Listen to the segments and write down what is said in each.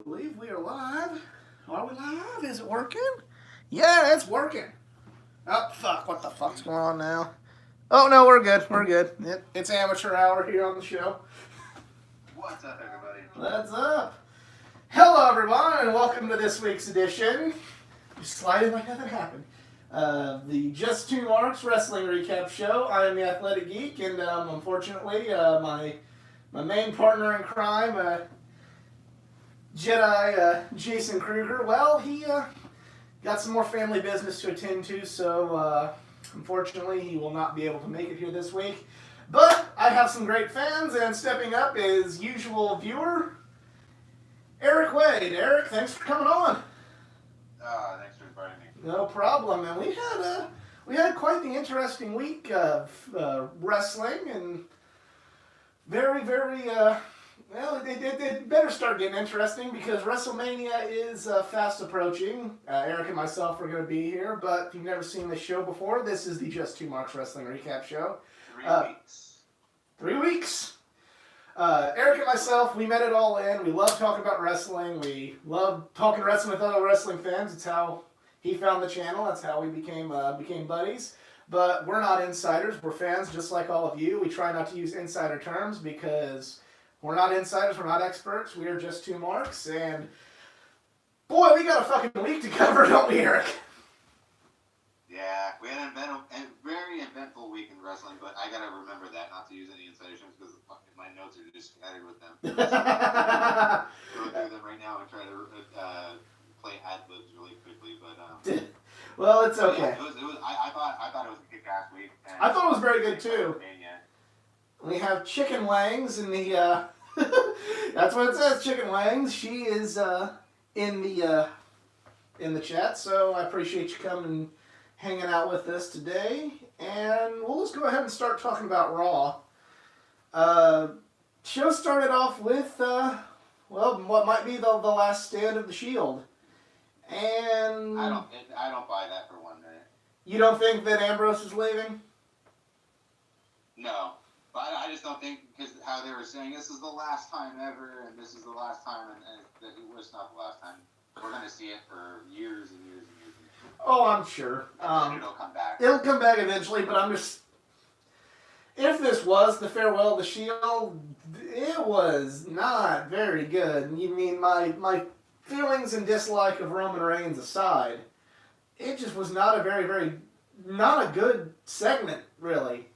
believe we are live. Are we live? Is it working? Yeah, it's working. Oh, fuck. What the fuck's going on now? Oh, no, we're good. We're good. It's amateur hour here on the show. What's up, everybody? What's up? Hello, everyone, and welcome to this week's edition. Just sliding like nothing happened. The Just Two Marks Wrestling Recap Show. I am the Athletic Geek, and unfortunately, my main partner in crime, Jedi Jason Kruger, well, he got some more family business to attend to, so unfortunately he will not be able to make it here this week. But I have some great fans, and stepping up is usual viewer, Eric Wade. Eric, thanks for coming on. Thanks for inviting me. No problem. And we had quite the interesting week of wrestling, and very, very well, it better start getting interesting because WrestleMania is fast approaching. Eric and myself are going to be here, but if you've never seen this show before, this is the Just Two Marks Wrestling Recap Show. 3 weeks. 3 weeks. Eric and myself, we met it all in. We love talking about wrestling. We love talking wrestling with other wrestling fans. It's how he found the channel. That's how we became buddies. But we're not insiders. We're fans just like all of you. We try not to use insider terms because we're not insiders. We're not experts. We are just two marks. And boy, we got a fucking week to cover, don't we, Eric? Yeah, we had a very eventful week in wrestling, but I gotta remember that not to use any insider terms because my notes are just scattered with them. Go through them right now and try to play ad libs really quickly, but well, it's okay. Yeah, I thought it was a kick-ass week. And I thought it was very good too. Mania. We have Chicken Wangs in the. That's what it says, Chicken Wangs. She is in the chat, so I appreciate you coming and hanging out with us today. And we'll just go ahead and start talking about Raw. Show started off with what might be the last stand of the Shield, and I don't buy that for 1 minute. You don't think that Ambrose is leaving? No. But I just don't think, because how they were saying, this is the last time ever, and this is the last time, and it was not the last time. We're going to see it for years and years and years. Oh, I'm sure. And it'll come back. It'll come back eventually, but I'm just... If this was the Farewell of the Shield, it was not very good. You mean, my feelings and dislike of Roman Reigns aside, it just was not a very, very... not a good segment, really.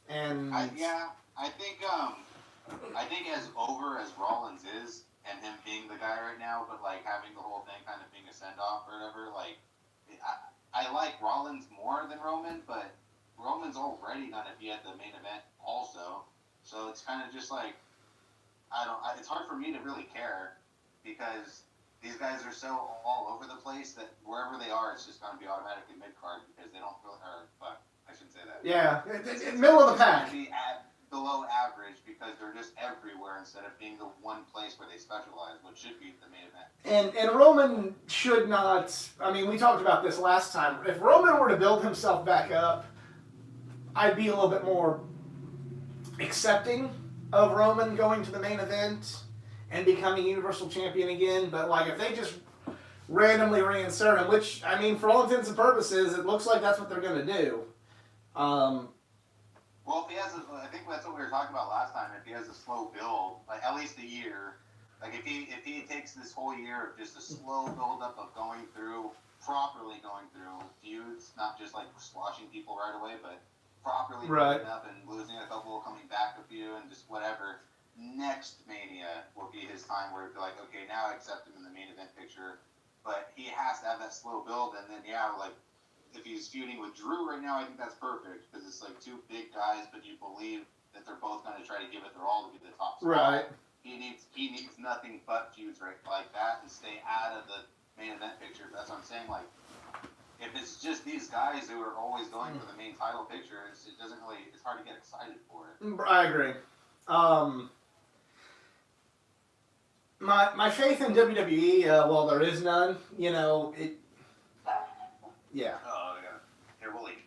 And I think as over as Rollins is, and him being the guy right now, but like having the whole thing kind of being a send off or whatever, like I like Rollins more than Roman, but Roman's already gonna be at the main event also, so it's kind of just like it's hard for me to really care because these guys are so all over the place that wherever they are, it's just gonna be automatically mid card because they don't really. I shouldn't say that. Yeah, it's middle of the pack. Be below average because they're just everywhere instead of being the one place where they specialize, which should be the main event. And Roman should not. I mean, we talked about this last time. If Roman were to build himself back up, I'd be a little bit more accepting of Roman going to the main event and becoming Universal Champion again. But like, if they just randomly reinsert him, which I mean, for all intents and purposes, it looks like that's what they're going to do. Well, if he has, I think that's what we were talking about last time. If he has a slow build, like at least a year, like if he takes this whole year of just a slow build up of properly going through feuds, not just like squashing people right away, but properly building up and losing a couple, coming back a few, and just whatever. Next Mania will be his time where it'll be like, okay, now I accept him in the main event picture, but he has to have that slow build, and then like. If he's feuding with Drew right now, I think that's perfect because it's like two big guys, but you believe that they're both going to try to give it their all to be the top spot. Right. He needs nothing but feuds like that and stay out of the main event picture. That's what I'm saying. Like, if it's just these guys who are always going for the main title picture, it's hard to get excited for it. I agree. My faith in WWE, well, there is none. You know, it. Yeah. Oh, yeah. Here, we'll eat.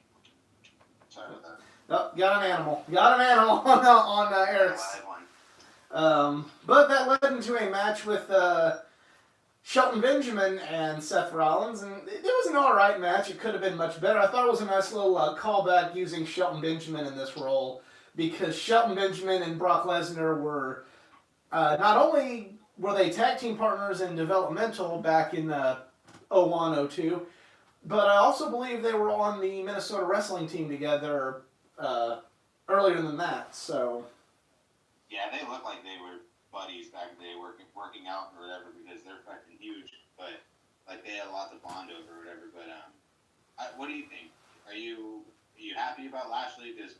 Sorry about that. Oh, got an animal. Got an animal on Eric's. Live one. But that led into a match with Shelton Benjamin and Seth Rollins, and it was an alright match. It could have been much better. I thought it was a nice little callback using Shelton Benjamin in this role, because Shelton Benjamin and Brock Lesnar were not only were they tag team partners in developmental back in 01, 02, but I also believe they were on the Minnesota wrestling team together earlier than that. So yeah, they look like they were buddies back in the day, working out or whatever, because they're fucking huge. But like they had a lot to bond over or whatever. But what do you think? Are you happy about Lashley just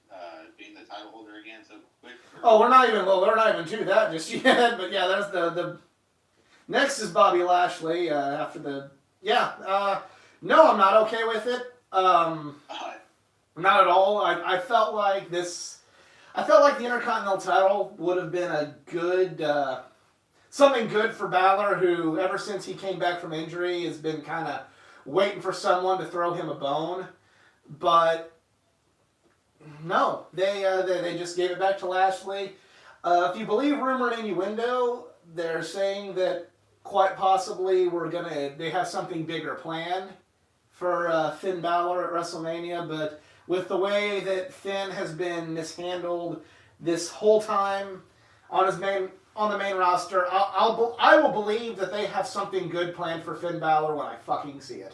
being the title holder again so quick? Oh, we're not even to that just yet. But yeah, that's the next is Bobby Lashley after the no, I'm not okay with it. Not at all. I felt like this. I felt like the Intercontinental title would have been a good, something good for Balor, who ever since he came back from injury has been kind of waiting for someone to throw him a bone. But no, they just gave it back to Lashley. If you believe rumor and innuendo, they're saying that quite possibly they have something bigger planned for Finn Balor at WrestleMania, but with the way that Finn has been mishandled this whole time on the main roster, I will believe that they have something good planned for Finn Balor when I fucking see it.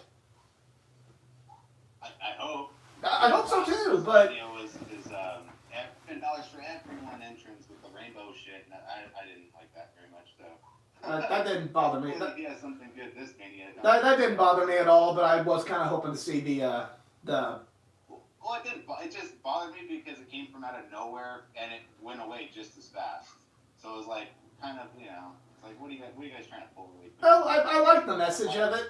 I hope. I hope so too, but Finn Balor's for everyone entrance with the rainbow shit. And I didn't like that very much though. that didn't bother me. He has something good this Mania. That didn't bother me at all, but I was kind of hoping to see the. Well, it didn't. It just bothered me because it came from out of nowhere and it went away just as fast. So it was like kind of, it's like what are you guys trying to pull away? Well, I like the message of it.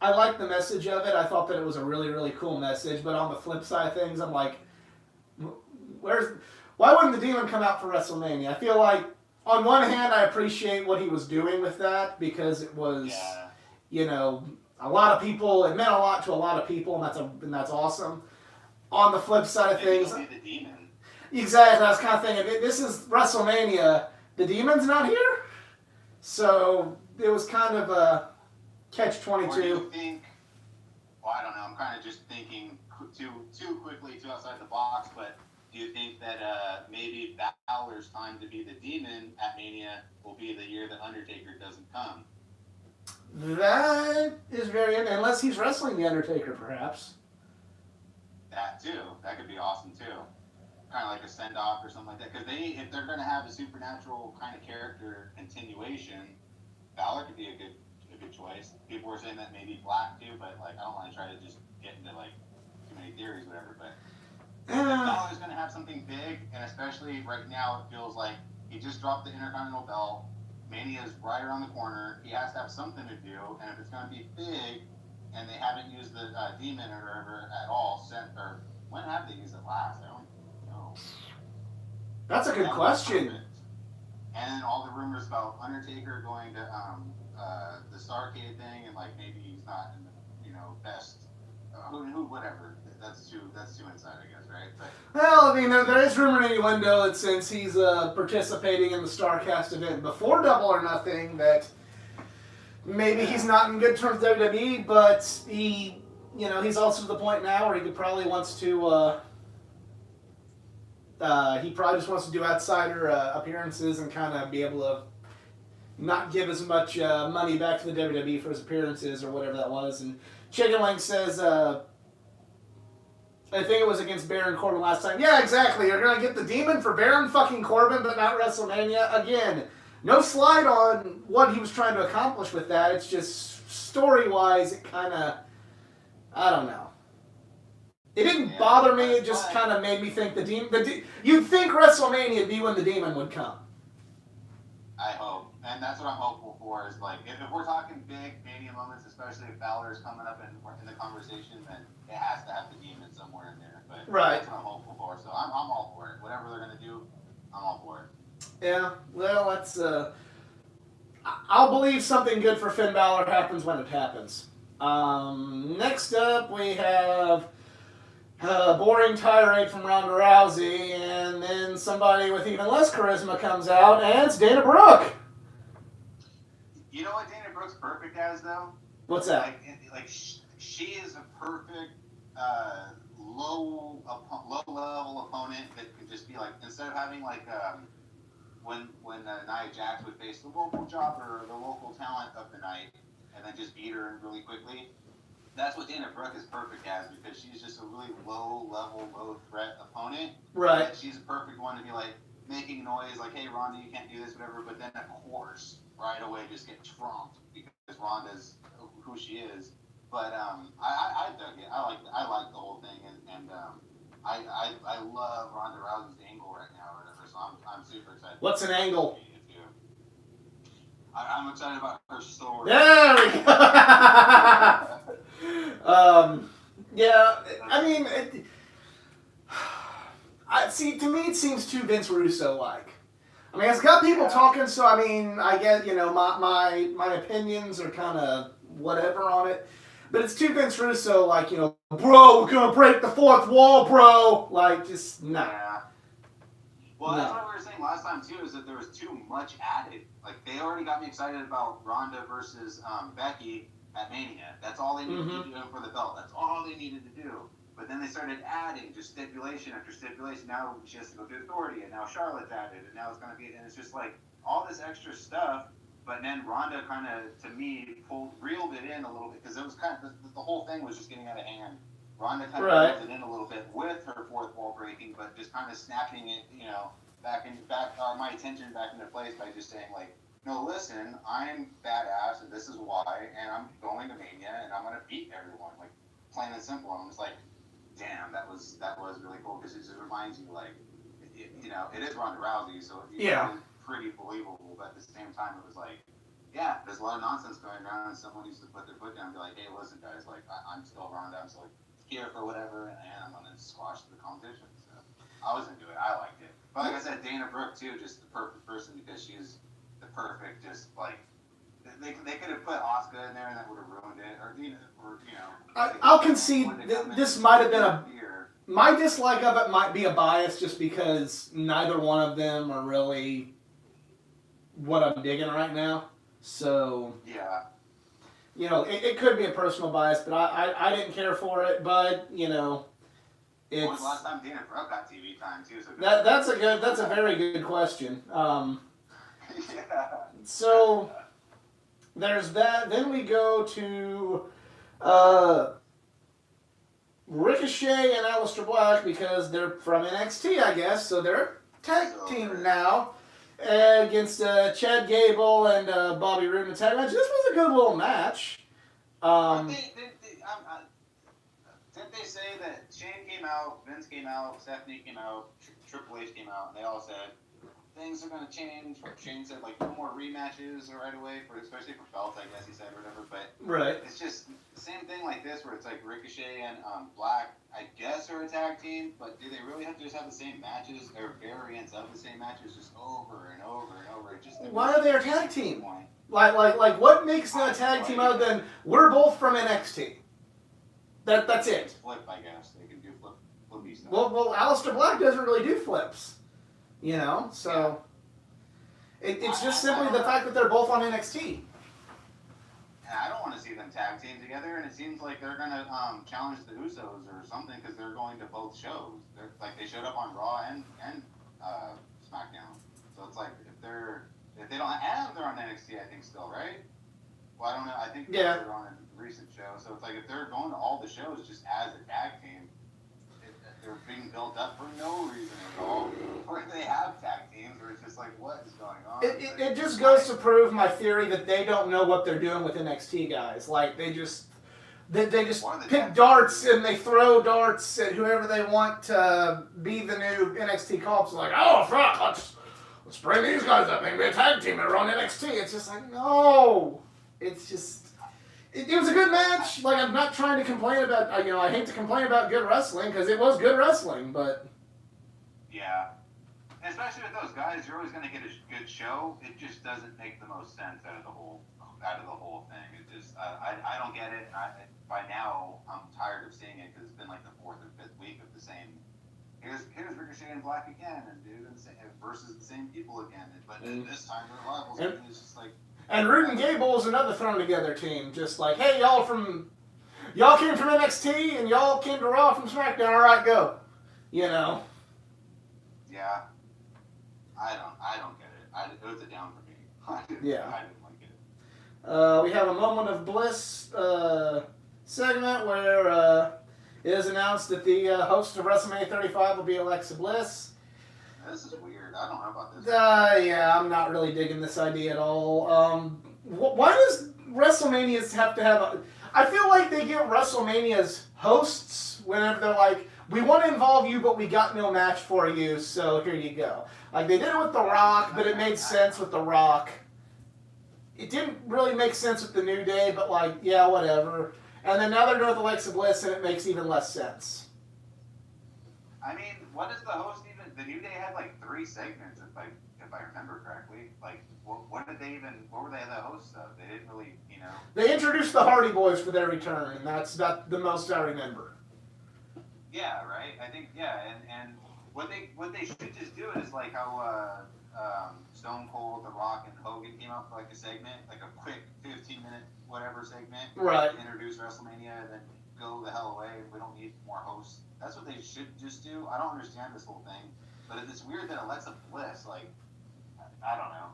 I like the message of it. I thought that it was a really, really cool message. But on the flip side of things, I'm like, why wouldn't the Demon come out for WrestleMania? I feel like on one hand, I appreciate what he was doing with that because it was, a lot of people. It meant a lot to a lot of people, and that's awesome. On the flip side of things, the Demon. Exactly. I was kind of thinking, this is WrestleMania. The Demon's not here, so it was kind of a catch-22. Or do you think? Well, I don't know. I'm kind of just thinking too quickly, too outside the box. But do you think that maybe Balor's time to be the Demon at Mania will be the year that Undertaker doesn't come? That is unless he's wrestling the Undertaker, perhaps. That too. That could be awesome too. Kind of like a send off or something like that. Because if they're going to have a supernatural kind of character continuation, Balor could be a good choice. People were saying that maybe Black too, but like I don't want to try to just get into like too many theories, whatever. But if Balor's going to have something big, and especially right now, it feels like he just dropped the Intercontinental belt. Mania's right around the corner. He has to have something to do, and if it's going to be big, and they haven't used the Demon or whatever at all or when have they used it last? I don't know. That's a good question. And then all the rumors about Undertaker going to the Starrcade thing, and like maybe he's not in the best whatever. That's too inside, I guess, right? But, well, I mean, there is rumor and innuendo that since he's participating in the Starrcast event before Double or Nothing, that maybe he's not in good terms with WWE, but he's also to the point now where he probably wants to. He probably just wants to do outsider appearances and kind of be able to not give as much money back to the WWE for his appearances or whatever that was. And Chicken Wing says, I think it was against Baron Corbin last time. Yeah, exactly. You're going to get the Demon for Baron fucking Corbin, but not WrestleMania. Again, no slide on what he was trying to accomplish with that. It's just story-wise, it kind of, I don't know. It didn't bother me. It just kind of made me think the Demon. You'd think WrestleMania would be when the Demon would come. I hope, and that's what I'm hopeful for. Is like if we're talking big Mania moments, especially if Balor is coming up in the conversation, then it has to have the Demon somewhere in there. But that's what I'm hopeful for. So I'm all for it. Whatever they're gonna do, I'm all for it. Yeah. Well, that's. I'll believe something good for Finn Balor happens when it happens. Next up, we have boring tirade from Ronda Rousey, and then somebody with even less charisma comes out, and it's Dana Brooke. You know what Dana Brooke's perfect as though? What's that? Like she is a perfect low level opponent that could just be like, instead of having like when Nia Jax would face the local jobber or the local talent of the night and then just beat her really quickly. That's what Dana Brooke is perfect as, because she's just a really low level, low threat opponent. Right. And she's a perfect one to be like making noise, like, hey Ronda, you can't do this, whatever. But then of course, right away, just get trumped because Ronda's who she is. But I dug it. I like the whole thing, and I love Ronda Rousey's angle right now, or whatever. So I'm super excited. What's an angle? I'm excited about her story. There we go. Yeah, I mean, see, to me it seems too Vince Russo-like. I mean, it's got people talking, so I mean, I get, my opinions are kind of whatever on it. But it's too Vince Russo, like, bro, we're going to break the fourth wall, bro. Like, just, nah. Yeah. Well, that's what we were saying last time, too, is that there was too much added. Like, they already got me excited about Ronda versus Becky at Mania. That's all they needed to do for the belt. That's all they needed to do. But then they started adding just stipulation after stipulation. Now she has to go to Authority, and now Charlotte's added, and now it's going to be, and it's just like all this extra stuff. But then Ronda kind of, to me, reeled it in a little bit, because it was kind of, the whole thing was just getting out of hand. Ronda kind of reeled it in a little bit with her fourth wall breaking, but just kind of snapping it, my attention back into place by just saying, like, no, listen, I'm badass, and this is why, and I'm going to Mania, and I'm going to beat everyone, like, plain and simple. And I'm just like, damn, that was really cool, because it just reminds you, like, it is Ronda Rousey, so it's pretty believable, but at the same time, it was like, yeah, there's a lot of nonsense going around, and someone needs to put their foot down and be like, hey, listen, guys, like, I'm still Ronda, I'm still here for whatever, and I'm going to squash the competition. So I was into it. I liked it. But like I said, Dana Brooke, too, just the perfect person, because she's the perfect, just, like, they could have put Asuka in there, and that would have ruined it, I'll concede this might have been my dislike of it might be a bias, just because neither one of them are really what I'm digging right now. So yeah, it could be a personal bias, but I didn't care for it. But it's when was the last time Dana Brooke got TV time too? So that's a very good question. Yeah. So there's that. Then we go to Ricochet and Aleister Black, because they're from NXT, I guess. So they're a tag team now against Chad Gable and Bobby Roode in a tag match. This was a good little match. Didn't they say that Shane came out, Vince came out, Stephanie came out, Triple H came out, and they all said things are going to change. Shane said, like, no more rematches right away, especially for belts, I guess he said, or whatever. But it's just the same thing like this, where it's like Ricochet and Black, I guess, are a tag team, but do they really have to just have the same matches, or variants of the same matches, just over and over and over? Why are they a tag team? Like what makes them a tag team other than we're both from NXT? That's it. Flip, I guess. They can do flippy stuff. Well, Aleister Black doesn't really do flips. So it's just simply the fact that they're both on NXT. Yeah, I don't want to see them tag team together, and it seems like they're going to challenge the Usos or something, because they're going to both shows. They showed up on Raw and SmackDown. So it's like, if they don't have, they're on NXT, I think, still, right? Well, I don't know. I think they're on a recent show. So it's like, if they're going to all the shows just as a tag team, they're being built up for no reason at all. Or they have tag teams where it's just like, what is going on? It just goes to prove my theory that they don't know what they're doing with NXT guys. Like, they just pick darts and they throw darts at whoever they want to be the new NXT call-ups. Like, oh, fuck, let's bring these guys up. They can be a tag team and they're on NXT. It's just like, no. It's just... It was a good match. Like, I'm not trying to complain about... I hate to complain about good wrestling, because it was good wrestling, but... Yeah. Especially with those guys, you're always going to get a good show. It just doesn't make the most sense out of the whole thing. It just... I don't get it. By now, I'm tired of seeing it, because it's been like the 4th or 5th week here's Ricochet and Black again, and dude, versus the same people again. But this time they're rivals. And, it's just like. And Roode and Gable is another thrown together team. Just like, hey, y'all came from NXT and y'all came to Raw from SmackDown. All right, go. You know. Yeah. I don't get it. It was a down for me. I didn't like it. We have a Moment of Bliss segment where it is announced that the host of WrestleMania 35 will be Alexa Bliss. This is weird. I don't know about this. Yeah, I'm not really digging this idea at all. Why does WrestleManias have to have I feel like they get WrestleMania's hosts whenever they're like, we want to involve you, but we got no match for you, so here you go. Like, they did it with The Rock, but it made sense with The Rock. It didn't really make sense with The New Day, but like, yeah, whatever. And then now they're doing it with Alexa Bliss, and it makes even less sense. I mean, what is the host even? The New Day had like 3 segments, if I remember correctly. Like, what were they the hosts of? They didn't really, you know. They introduced the Hardy Boys for their return, and that's not the most I remember. Yeah, right. I think and what they should just do is like how Stone Cold, The Rock, and Hogan came up with like a segment, like a quick 15-minute whatever segment, right? To introduce WrestleMania and then go the hell away. We don't need more hosts. That's what they should just do. I don't understand this whole thing, but it's weird that Alexa Bliss, like, I don't know.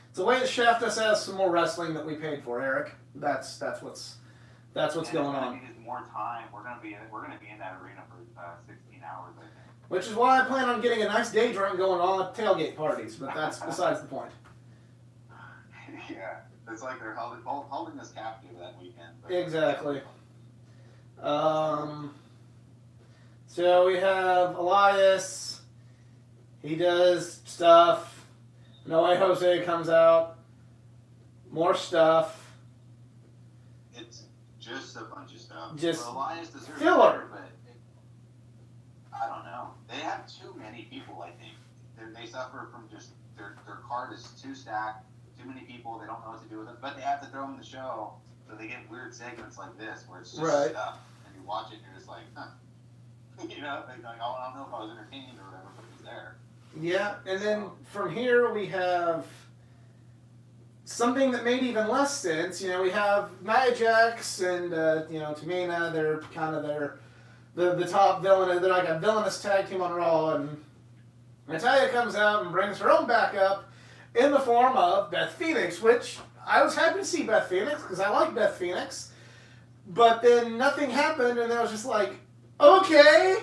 It's a way to shaft us as some more wrestling that we paid for, Eric. That's what's going on. We need more time. We're gonna be in that arena for 16 hours, I think. Which is why I plan on getting a nice day drink going on at tailgate parties, but that's besides the point. Yeah, it's like they're holding us captive that weekend. But exactly. So we have Elias. He does stuff. No Way Jose comes out. More stuff. It's just a bunch of stuff. Just well, Elias deserves filler. Better, but I don't know. They have too many people, I think. They suffer from just their card is too stacked, too many people, they don't know what to do with it. But they have to throw them in the show, so they get weird segments like this where it's just stuff. And you watch it and you're just like, huh. You know, like, oh, I don't know if I was entertained or whatever, but it's there. Yeah, and then from here we have something that made even less sense. You know, we have Nia Jax and Tamina. They're kind of the top villain. They're like a villainous tag team on Raw, and Natalya comes out and brings her own backup in the form of Beth Phoenix, which I was happy to see Beth Phoenix because I like Beth Phoenix. But then nothing happened, and I was just like, okay.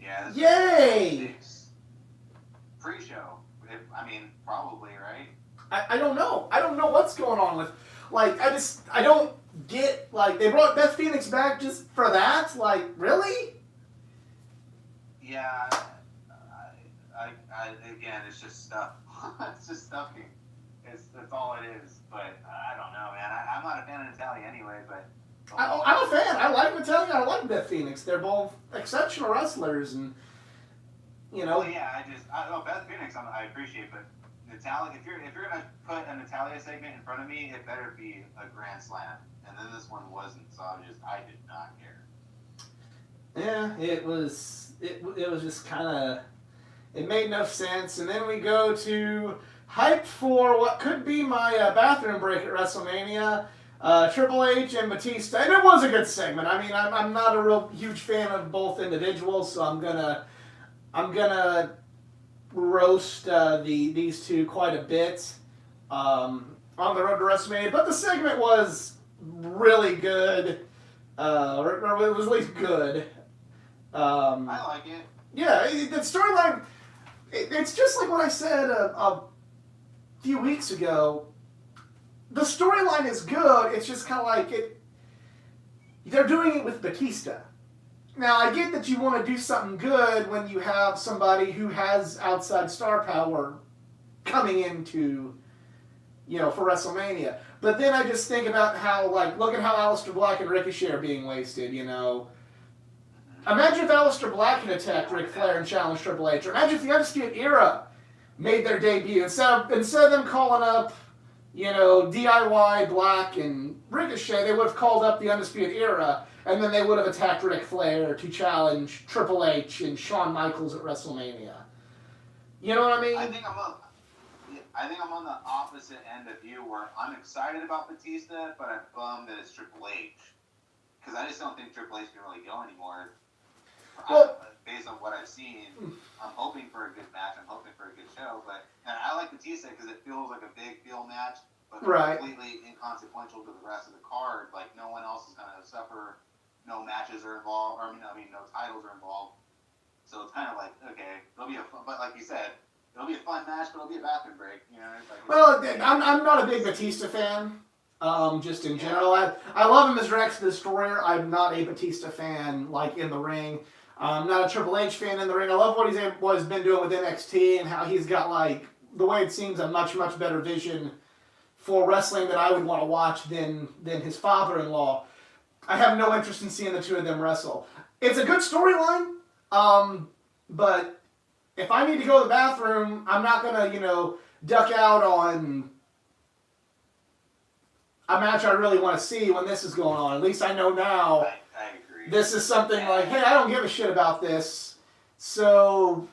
Yeah. Yay! Pre-show. I mean, probably, right? I don't know. I don't know what's going on with, like, I don't get, like, they brought Beth Phoenix back just for that? Like, really? Yeah. Again, it's just stuff. It's just stuffing. That's all it is. But I don't know, man. I'm not a fan of Natalya anyway, but... I'm a fan. I like Natalya. I like Beth Phoenix. They're both exceptional wrestlers, and, you know... Well, yeah, Beth Phoenix I appreciate, but Natalya, if you're gonna put a Natalya segment in front of me, it better be a Grand Slam. And then this one wasn't, so I did not care. Yeah, it was just kind of, it made no sense. And then we go to hyped for what could be my bathroom break at WrestleMania, Triple H and Batista. And it was a good segment. I mean, I'm not a real huge fan of both individuals, so I'm gonna roast these two quite a bit on the road to WrestleMania. But the segment was really good, or it was at least good. I like it. Yeah, the storyline, it's just like what I said a few weeks ago. The storyline is good, it's just kind of like they're doing it with Batista. Now, I get that you want to do something good when you have somebody who has outside star power coming into, for WrestleMania. But then I just think about how, look at how Aleister Black and Ricochet are being wasted, Imagine if Aleister Black had attacked Ric Flair and challenged Triple H. Or imagine if the Undisputed Era made their debut. Instead of them calling up, DIY, Black, and Ricochet, they would have called up the Undisputed Era. and then they would have attacked Ric Flair to challenge Triple H and Shawn Michaels at WrestleMania. You know what I mean? I think I'm on the opposite end of you, where I'm excited about Batista, but I'm bummed that it's Triple H, because I just don't think Triple H can really go anymore. Well, based on what I've seen, I'm hoping for a good match. I'm hoping for a good show, and I like Batista because it feels like a big deal match, but completely inconsequential to the rest of the card. Like, no one else is going to suffer. No matches are involved. I mean, no titles are involved. So it's kind of like, okay, it'll be a fun, but like you said, it'll be a fun match, but it'll be a bathroom break. You know. Well, I'm not a big Batista fan. Just in general, I love him as Rex the Destroyer. I'm not a Batista fan, like, in the ring. I'm not a Triple H fan in the ring. I love what he's been doing with NXT and how he's got, like, the way it seems, a much, much better vision for wrestling that I would want to watch than his father-in-law. I have no interest in seeing the two of them wrestle. It's a good storyline, but if I need to go to the bathroom, I'm not going to, duck out on a match I really want to see when this is going on. At least I know now. I agree. This is something like, hey, I don't give a shit about this, so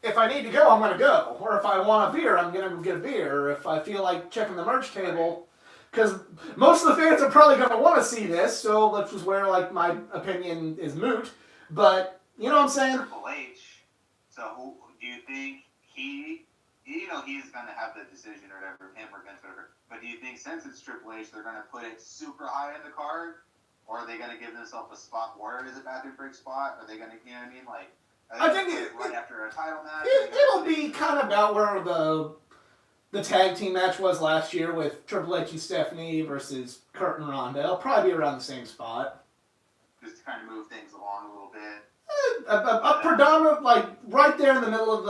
if I need to go, I'm going to go. Or if I want a beer, I'm going to get a beer. Or if I feel like checking the merch table, because most of the fans are probably going to want to see this, so that's just where, like, my opinion is moot. But, you know what I'm saying? Triple H, so who, do you think he's going to have the decision or whatever, him or Vince, whatever, but do you think since it's Triple H, they're going to put it super high in the card? Or are they going to give themselves a spot where it is a bathroom break spot? Are they going to, you know what I mean? Like, I think right after a title match? It'll be kind of about where the tag team match was last year with Triple H and Stephanie versus Kurt and Ronda. It'll probably be around the same spot. Just to kind of move things along a little bit. A predominant, like, right there in the middle of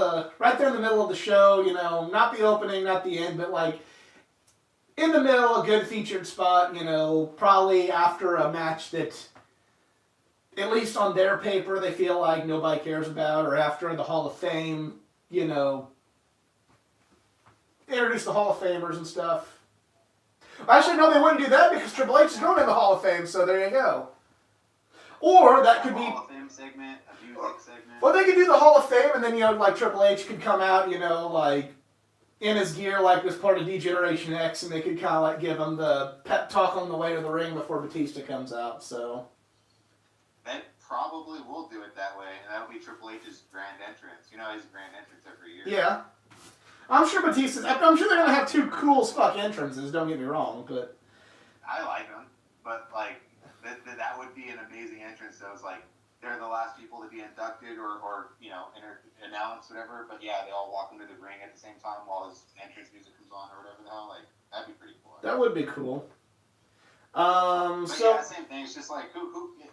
the show, not the opening, not the end, but, like, in the middle, a good featured spot, probably after a match that, at least on their paper, they feel like nobody cares about, or after the Hall of Fame, introduce the Hall of Famers and stuff. Actually, no, they wouldn't do that because Triple H is going in the Hall of Fame, so there you go. Or that could be... Hall of Fame segment, a music segment. Well, they could do the Hall of Fame, and then, like, Triple H could come out, like, in his gear, like, as part of D-Generation X, and they could kind of, like, give him the pep talk on the way to the ring before Batista comes out, so... They probably will do it that way, and that'll be Triple H's grand entrance. His grand entrance every year. Yeah. I'm sure I'm sure they're going to have two cool as fuck entrances, don't get me wrong, but... I like them, but, like, that would be an amazing entrance. So it's like, they're the last people to be inducted or announced, whatever, but yeah, they all walk into the ring at the same time while his entrance music comes on or whatever the hell. Like, that'd be pretty cool. That would be cool. But so... yeah, same thing. It's just like,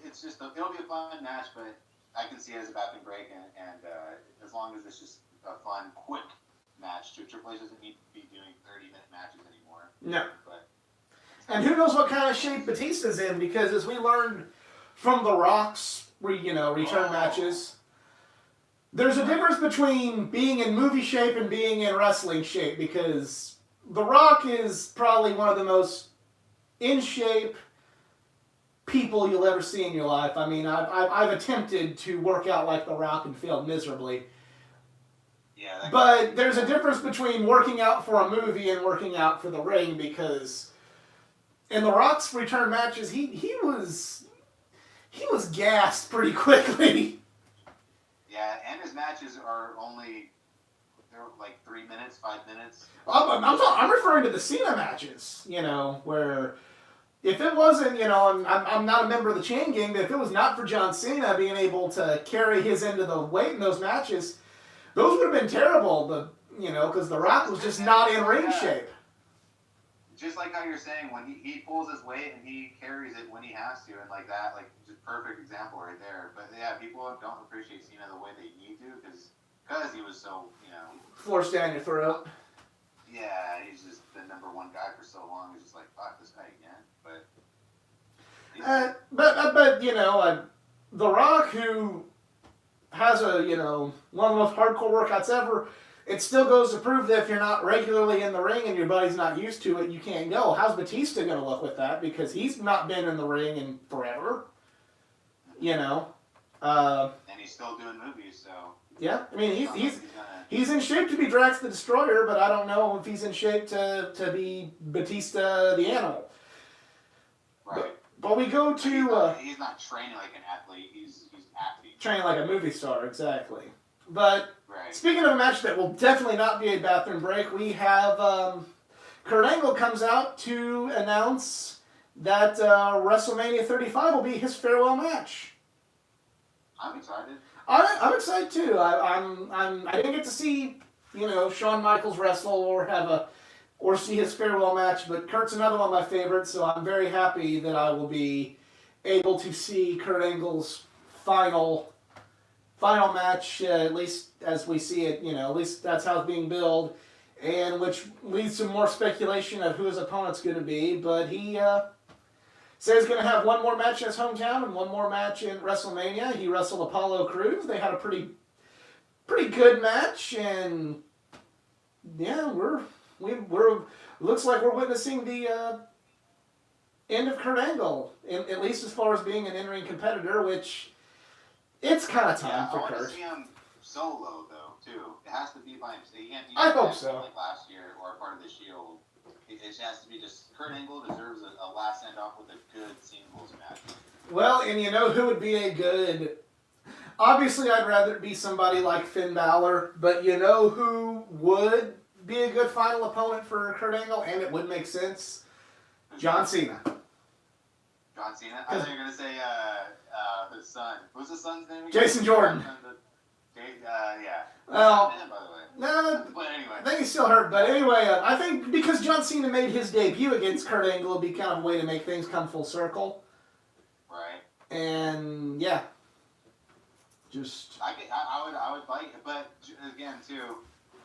it's just, it'll be a fun match, but I can see it as a bathroom break, and as long as it's just a fun, quick match. Triple H doesn't need to be doing 30-minute matches anymore. No. But, and who knows what kind of shape Batista's in, because as we learned from The Rock's return matches, there's a difference between being in movie shape and being in wrestling shape, because The Rock is probably one of the most in shape people you'll ever see in your life. I mean, I've attempted to work out like The Rock and failed miserably. Yeah, but there's a difference between working out for a movie and working out for the ring, because in The Rock's return matches, he was gassed pretty quickly. Yeah, and his matches are they're like 3 minutes, 5 minutes. I'm referring to the Cena matches, where if it wasn't, I'm not a member of the Chain Gang, but if it was not for John Cena being able to carry his end of the weight in those matches, those would have been terrible, because The Rock was just not in ring shape. Just like how you're saying, when he pulls his weight and he carries it when he has to, and like that, like, just perfect example right there. But yeah, people don't appreciate Cena the way they need to, because he was so, Forced down your throat. Yeah, he's just the number one guy for so long. He's just like, fuck this guy again. But The Rock, who has one of the most hardcore workouts ever, it still goes to prove that if you're not regularly in the ring and your body's not used to it, you can't go. How's Batista going to look with that? Because he's not been in the ring in forever. You know. And he's still doing movies, so. Yeah, I mean gonna... he's in shape to be Drax the Destroyer, but I don't know if he's in shape to be Batista the Animal. Right. But we go to. He's not training like an athlete. He's acting. Training like a movie star, exactly. But right. Speaking of a match that will definitely not be a bathroom break, we have Kurt Angle comes out to announce that WrestleMania 35 will be his farewell match. I'm excited. I'm excited too. I didn't get to see Shawn Michaels wrestle or see his farewell match, but Kurt's another one of my favorites, so I'm very happy that I will be able to see Kurt Angle's final match, at least as we see it, at least that's how it's being billed, and which leads to more speculation of who his opponent's going to be, but he says he's going to have one more match in his hometown and one more match in WrestleMania. He wrestled Apollo Crews. They had a pretty good match, and yeah, we're looks like we're witnessing the end of Kurt Angle, at least as far as being an in-ring competitor, which it's kind of time for Kurt. I want to see him solo though too. It has to be by himself. He can't be I hope so. Like last year or part of the Shield. It has to be just Kurt Angle deserves a last send off with a good singles match. Well, and you know who would be a good. Obviously, I'd rather it be somebody like Finn Balor, but you know who would be a good final opponent for Kurt Angle, and it would make sense? John Cena. John Cena? I thought you were going to say his son. What's his son's name again? Jason Jordan. Yeah. Well, Man, by the way. no, but anyway. I think he's still hurt. But anyway, I think because John Cena made his debut against Kurt Angle, it'd be kind of a way to make things come full circle. Right. And yeah, just. I would like it, but again too.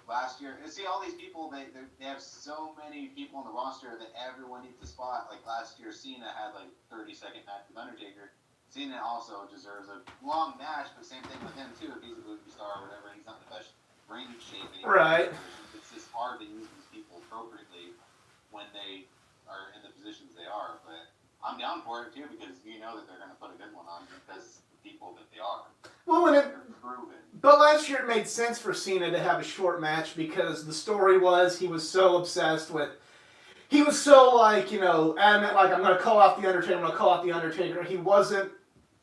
Last year, see all these people. They have so many people on the roster that everyone needs a spot. Like last year, Cena had like 30-second match with Undertaker. Cena also deserves a long match, but same thing with him too. If he's a movie star or whatever, he's not in the best ring shape anymore. Right. It's just hard to use these people appropriately when they are in the positions they are. But I'm down for it too because you know that they're going to put a good one on because the people that they are. Well, and they're proven. But last year it made sense for Cena to have a short match because the story was he was so obsessed with. He was so adamant, like I'm going to call out the Undertaker. I'm going to call out the Undertaker. He wasn't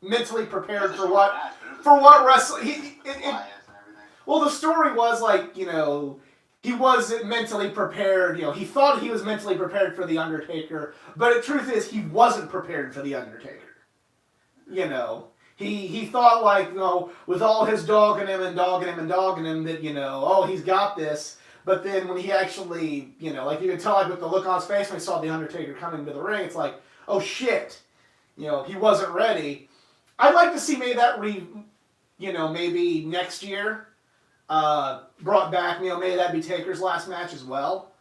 mentally prepared for what wrestling. Well, the story was he wasn't mentally prepared. He thought he was mentally prepared for the Undertaker, but the truth is he wasn't prepared for the Undertaker. He thought with all his dogging him that he's got this. But then when he actually you could tell with the look on his face when he saw the Undertaker coming to the ring, it's like, oh shit, he wasn't ready. I'd like to see maybe that maybe next year brought back. Maybe that'd be Taker's last match as well.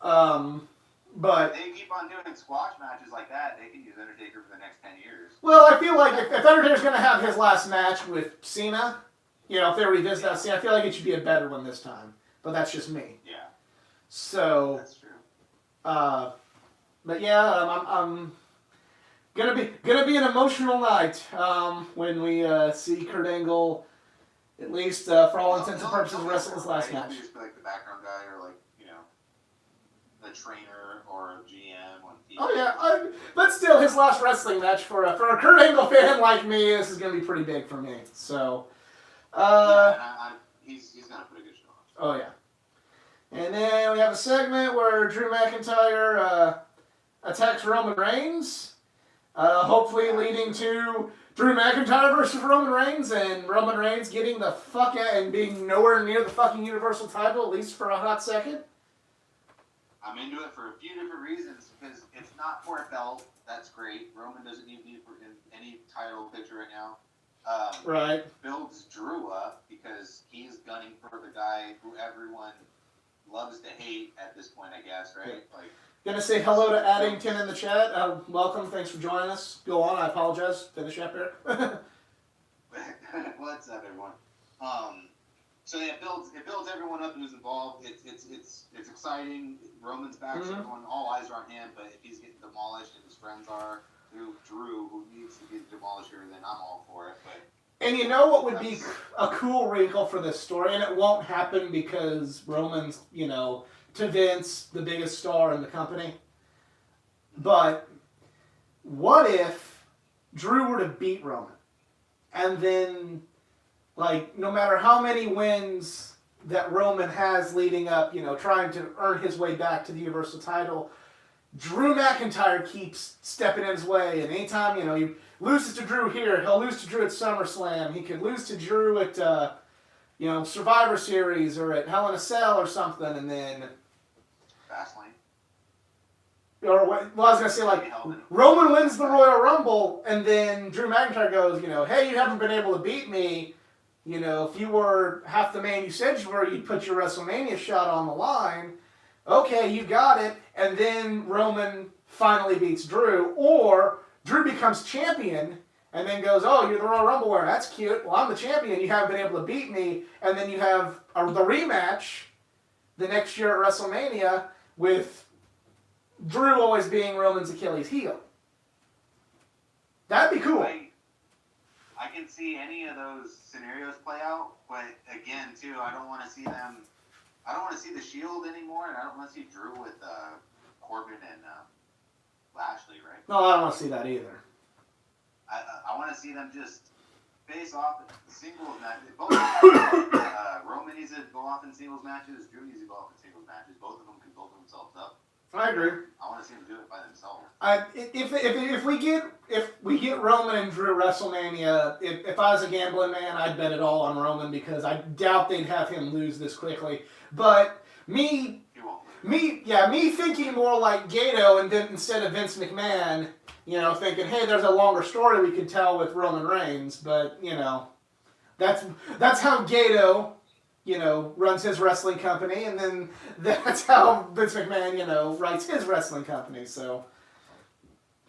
But they keep on doing squash matches like that. They can use Undertaker for the next 10 years. Well, I feel like if Undertaker's going to have his last match with Cena, if they revisit that scene, I feel like it should be a better one this time. But that's just me. Yeah. So. That's true. But yeah, I'm gonna be an emotional night when we see Kurt Angle, at least for all intents and purposes, wrestle his last match. He'll just be like the background guy or the trainer or GM on TV. Oh yeah, but still, his last wrestling match for a Kurt Angle fan like me, this is gonna be pretty big for me. So, he's gonna put a good show on. Oh yeah, and then we have a segment where Drew McIntyre attacks Roman Reigns, hopefully leading to Drew McIntyre versus Roman Reigns, and Roman Reigns getting the fuck out and being nowhere near the fucking Universal title, at least for a hot second. I'm into it for a few different reasons, because if not for a belt, that's great. Roman doesn't need to be in any title picture right now. Right. Builds Drew up, because he's gunning for the guy who everyone loves to hate at this point, I guess, right? Yeah. Gonna say hello to Addington in the chat. Welcome, thanks for joining us. Go on, I apologize. Finish up here. What's up, everyone? So yeah, it builds everyone up who's involved. It's exciting. Roman's back, so everyone, all eyes are on him. But if he's getting demolished and his friends are through Drew, who needs to be the demolisher, then I'm all for it. But And you know what would be a cool wrinkle for this story, and it won't happen because Roman's, to Vince, the biggest star in the company. But what if Drew were to beat Roman? And then, no matter how many wins that Roman has leading up, trying to earn his way back to the Universal title, Drew McIntyre keeps stepping in his way. And anytime, he loses to Drew here, he'll lose to Drew at SummerSlam. He could lose to Drew at, Survivor Series or at Hell in a Cell or something. And then... Fastlane. Or what? Well, I was gonna say Roman wins the Royal Rumble, and then Drew McIntyre goes, hey, you haven't been able to beat me. If you were half the man you said you were, you'd put your WrestleMania shot on the line. Okay, you got it. And then Roman finally beats Drew, or Drew becomes champion, and then goes, oh, you're the Royal Rumble winner. That's cute. Well, I'm the champion. You haven't been able to beat me, and then you have the rematch the next year at WrestleMania with Drew always being Roman's Achilles heel. That'd be cool. I can see any of those scenarios play out, but again, too, I don't want to see the Shield anymore, and I don't want to see Drew with Corbin and Lashley, right? No, I don't want to see that either. I want to see them just face off singles matches. Both Roman needs to go off in singles matches. Drew needs to go off in singles matches. Both of them can build themselves up. I agree. I want to see them do it by themselves. If we get Roman and Drew WrestleMania, if I was a gambling man, I'd bet it all on Roman because I doubt they'd have him lose this quickly. But me thinking more like Gato and then instead of Vince McMahon, thinking, hey, there's a longer story we could tell with Roman Reigns. But that's how Gato, runs his wrestling company, and then that's how Vince McMahon, writes his wrestling company. So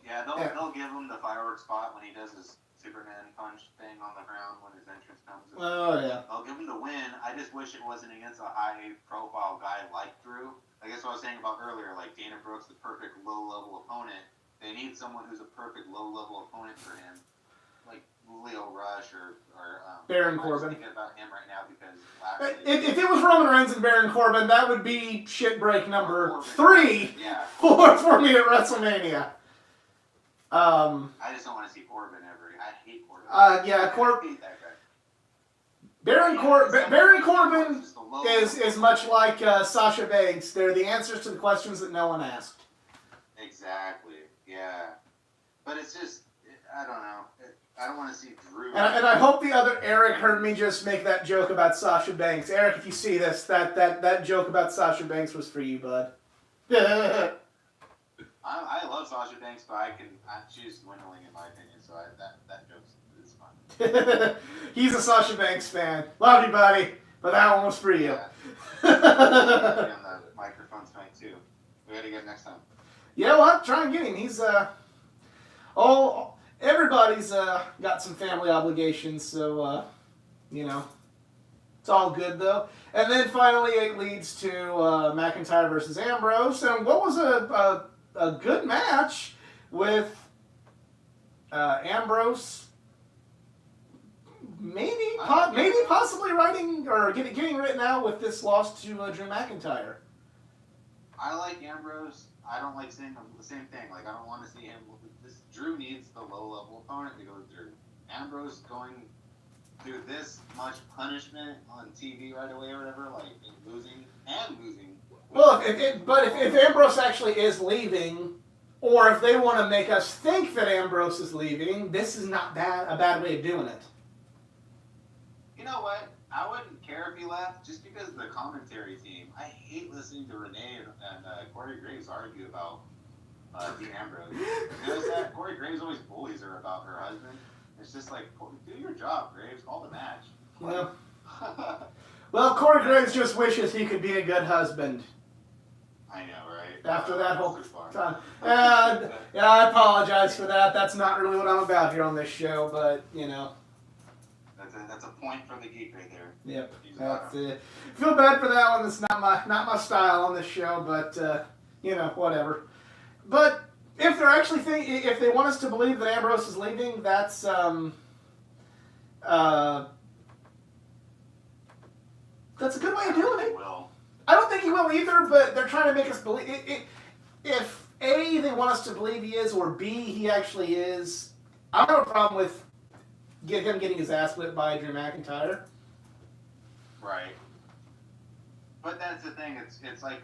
yeah, they'll give him the fireworks spot when he does his Superman punch thing on the ground when his entrance comes. Oh yeah. They'll give him the win. I just wish it wasn't against a high-profile guy like Drew. I guess what I was saying about earlier, like Dana Brooks, the perfect low-level opponent. They need someone who's a perfect low-level opponent for him, like Leo Rush or Baron I'm Corbin. just thinking about him right now because If it was Roman Reigns and Baron Corbin, that would be shit break number 3 for me at WrestleMania. I just don't want to see Corbin ever. I hate Corbin. I hate that guy. Baron Corbin is much like Sasha Banks. They're the answers to the questions that no one asked. Exactly. Yeah. But it's just, I don't know. I don't want to see Drew. And I hope the other Eric heard me just make that joke about Sasha Banks. Eric, if you see this, that joke about Sasha Banks was for you, bud. I love Sasha Banks, but she's dwindling in my opinion, so that joke is fun. He's a Sasha Banks fan. Love you, buddy, but that one was for you. Yeah. On the microphone tonight, too. We gotta get it next time. Yeah, well, try and get him. He's, everybody's got some family obligations, so, it's all good, though. And then finally it leads to McIntyre versus Ambrose, and what was a good match with Ambrose maybe possibly writing or getting written out with this loss to Drew McIntyre. I like Ambrose. I don't like seeing the same thing. Like, I don't want to see him. Drew needs the low-level opponent to go through. Ambrose going through this much punishment on TV right away or whatever, like losing. Well, if Ambrose actually is leaving, or if they want to make us think that Ambrose is leaving, this is not a bad way of doing it. You know what? I wouldn't care if he left just because of the commentary team. I hate listening to Renee and Corey Graves argue about Dean Ambrose. You notice that? Corey Graves always bullies her about her husband. It's just like, do your job, Graves. Call the match. Yeah. Well, Corey Graves just wishes he could be a good husband. I know, right? After that whole time. Yeah, I apologize for that. That's not really what I'm about here on this show, but, That's that's a point for the geek right there. Yep. He's got That's him. it. Feel bad for that one. It's not my style on this show, but whatever. But if they're actually if they want us to believe that Ambrose is leaving, that's that's a good way of doing it. Will. I don't think he will either, but they're trying to make us believe. If A, they want us to believe he is, or B, he actually is, I don't have a problem with him getting his ass whipped by Drew McIntyre. Right. But that's the thing. It's like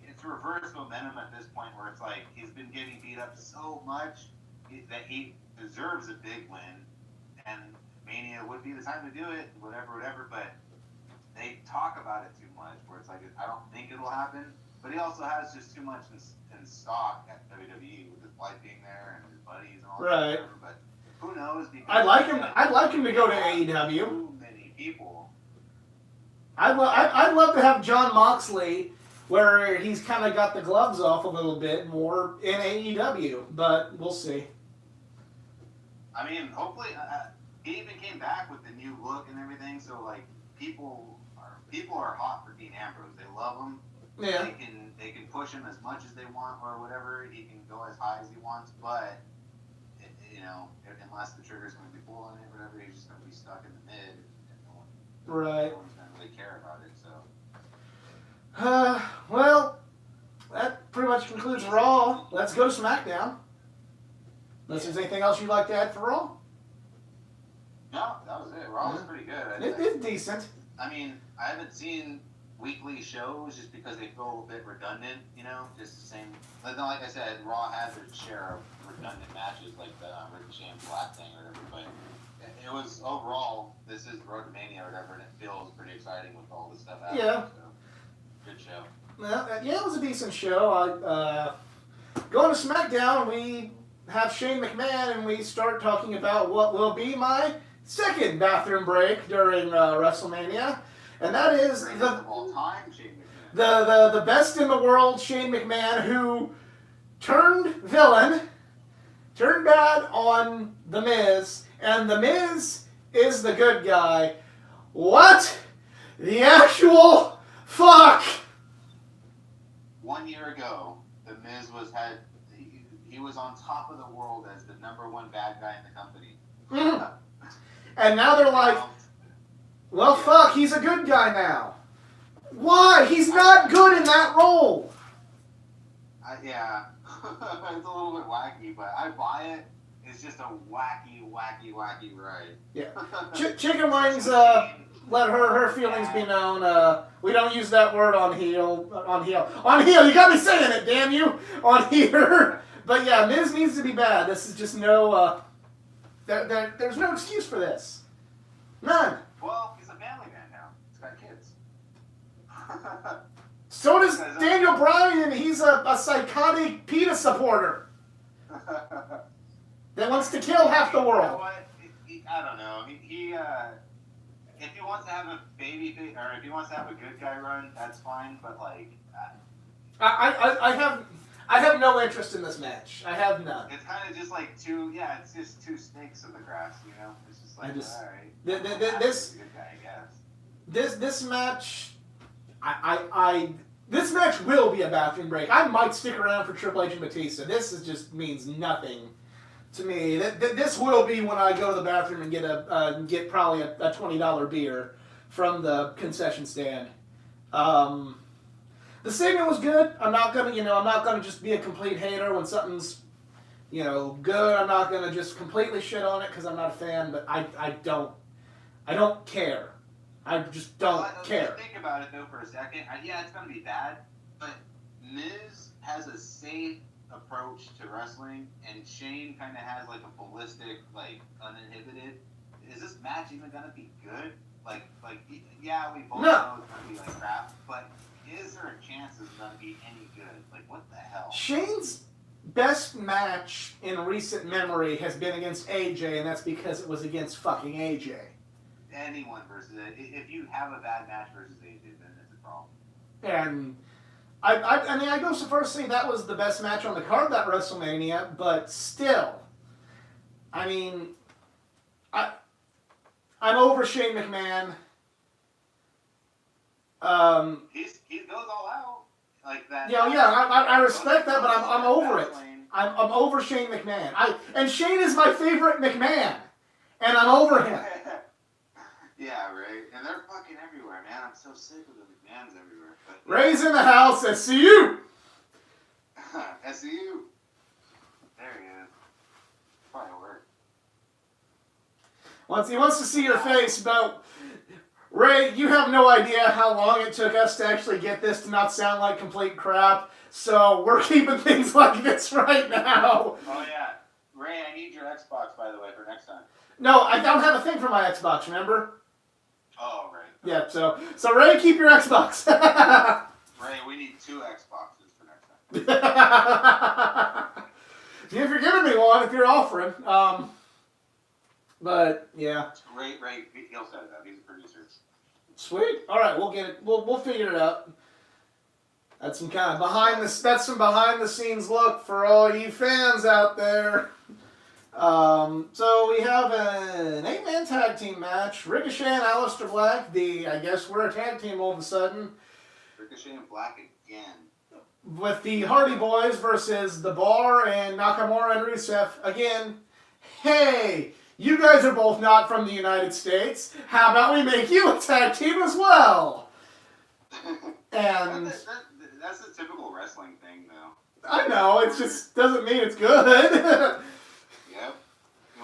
it's reverse momentum at this point, where it's like he's been getting beat up so much that he deserves a big win, and Mania would be the time to do it. Whatever. But they talk about it too much, where it's like I don't think it'll happen. But he also has just too much in stock at WWE with his wife being there and his buddies and all Right. that. But who knows? Because I'd like him to go to AEW. Too many people. I'd love to have John Moxley, where he's kind of got the gloves off a little bit more in AEW, but we'll see. I mean, hopefully, he even came back with the new look and everything. So like, people are hot for Dean Ambrose. They love him. Yeah. They can push him as much as they want or whatever. He can go as high as he wants, but unless the trigger's going to be pulling it, or whatever, he's just going to be stuck in the mid, and no one's going to really care about it. So. Well, that pretty much concludes Raw. Let's go SmackDown. Unless there's anything else you'd like to add for Raw? No, that was it. Raw was pretty good. It's decent. I mean, I haven't seen weekly shows just because they feel a bit redundant, just the same. Like I said, Raw has its share of redundant matches, like the Ricochet and Black thing or whatever, but it was overall, this is Road to Mania or whatever, and it feels pretty exciting with all this stuff happening. Yeah. So, good show. Well, yeah, it was a decent show. Going to SmackDown, we have Shane McMahon, and we start talking about what will be my second bathroom break during WrestleMania. And that is the best in the world, Shane McMahon, who turned villain, turned bad on The Miz, and The Miz is the good guy. What the actual fuck? 1 year ago, The Miz he was on top of the world as the #1 bad guy in the company. Mm. And now they're like, well, fuck, he's a good guy now. Why? He's not good in that role. Yeah, it's a little bit wacky, but I buy it. It's just a wacky ride. Yeah. Chicken Wings, let her feelings be known. We don't use that word on heel. On heel, you got me saying it, damn you. On here. But yeah, Miz needs to be bad. This is just no, there's no excuse for this. None. Well, he's a family man now. He's got kids. So does Daniel Bryan. He's a psychotic PETA supporter that wants to kill half the You know world. what? I don't know. He if he wants to have a baby or if he wants to have a good guy run, that's fine. But like, I have no interest in this match. I have none. it's kind of just like it's just two snakes in the grass. It's just like all right. This Good guy, I guess. this match, this match will be a bathroom break. I might stick around for Triple H and Batista. This just means nothing to me. This will be when I go to the bathroom and get probably a $20 beer from the concession stand. The segment was good. I'm not gonna just be a complete hater when something's good. I'm not gonna just completely shit on it because I'm not a fan. But I don't care. I just don't care. Think about it though for a second. It's gonna be bad, but Miz has a safe approach to wrestling, and Shane kind of has like a ballistic, like uninhibited. Is this match even gonna be good? We both know it's gonna be like crap, but is there a chance it's gonna be any good? Like, what the hell? Shane's best match in recent memory has been against AJ, and that's because it was against fucking AJ. Anyone versus it. If you have a bad match versus AJ, then it's a problem. And I go so far as to say that was the best match on the card that WrestleMania, but still, I'm over Shane McMahon. He goes all out like that. Yeah, I respect that, but I'm over it. I'm over Shane McMahon. And Shane is my favorite McMahon, and I'm over him. Yeah, right. And they're fucking everywhere, man. I'm so sick of the McMahons everywhere. But, Ray's in the house. SCU. SCU. There he is. Probably work. Once he wants to see your face, but Ray, you have no idea how long it took us to actually get this to not sound like complete crap. So we're keeping things like this right now. Oh yeah, Ray, I need your Xbox, by the way, for next time. No, I don't have a thing for my Xbox. Remember? Oh right. Yeah. So Ray, keep your Xbox. Ray, we need 2 Xboxes for next time. If you're giving me one, if you're offering. But yeah. Ray, he'll set it up. He's a producer. Sweet. All right, we'll get it. We'll figure it out. That's some kind of That's some behind the scenes look for all you fans out there. So we have an 8-man tag team match. Ricochet and Aleister Black. I guess we're a tag team all of a sudden. Ricochet and Black again. With the Hardy Boys versus The Bar and Nakamura and Rusev. Again, hey, you guys are both not from the United States. How about we make you a tag team as well? And that's a typical wrestling thing, though. I know, it just doesn't mean it's good. Yep.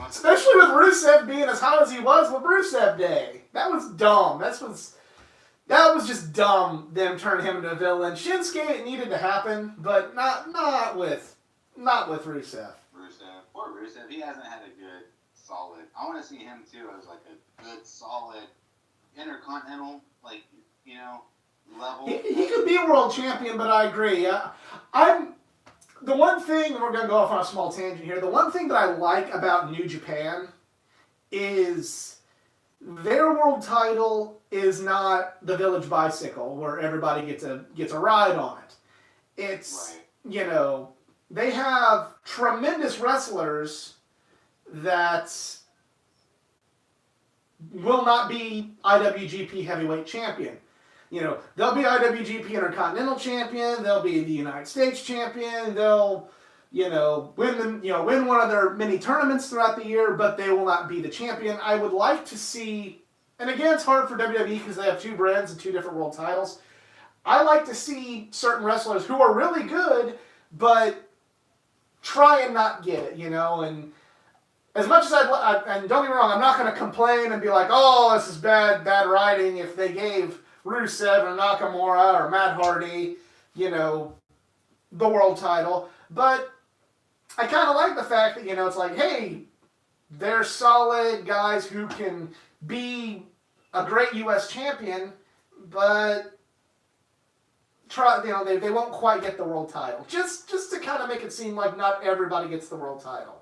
Especially with Rusev being as hot as he was with Rusev Day. That was dumb. That was just dumb, them turning him into a villain. Shinsuke, it needed to happen, but not with Rusev. Poor Rusev. He hasn't had a good, solid. I want to see him, too, as like a good, solid, intercontinental, level. He could be a world champion, but I agree. The one thing, and we're going to go off on a small tangent here, the one thing that I like about New Japan is their world title is not the Village Bicycle where everybody gets a ride on it. It's, right. They have tremendous wrestlers that will not be IWGP Heavyweight Champion. They'll be IWGP Intercontinental Champion. They'll be the United States Champion. They'll, win one of their many tournaments throughout the year, but they will not be the champion. I would like to see, and again, it's hard for WWE because they have 2 brands and 2 different world titles. I like to see certain wrestlers who are really good, but try and not get it, and as much as and don't get me wrong, I'm not going to complain and be like, oh, this is bad writing if they gave Rusev or Nakamura or Matt Hardy, the world title. But I kind of like the fact that, it's like, hey, they're solid guys who can be a great U.S. champion, but they won't quite get the world title. Just to kind of make it seem like not everybody gets the world title.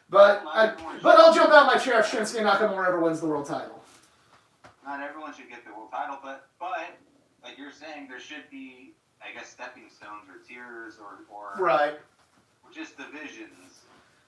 But I'll jump out of my chair if Shinsuke Nakamura ever wins the world title. Not everyone should get the world title, but like you're saying, there should be, I guess, stepping stones or tiers or right. Just divisions.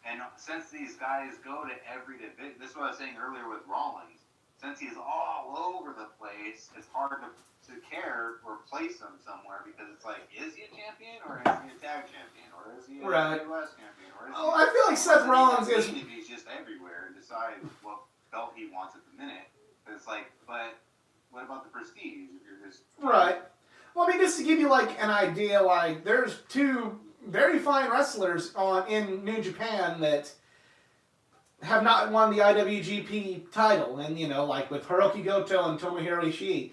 And since these guys go to every division, this is what I was saying earlier with Rollins. Since he's all over the place, it's hard to care or place him somewhere because it's like, is he a champion or is he a tag champion or is he a US champion? Or is I feel like Seth Rollins is. He's just everywhere and decide what belt he wants at the minute. It's like, but what about the prestige if you're just right? Well, I mean, just to give you like an idea, like there's 2 very fine wrestlers in New Japan that have not won the IWGP title, and like with Hiroki Goto and Tomohiro Ishii,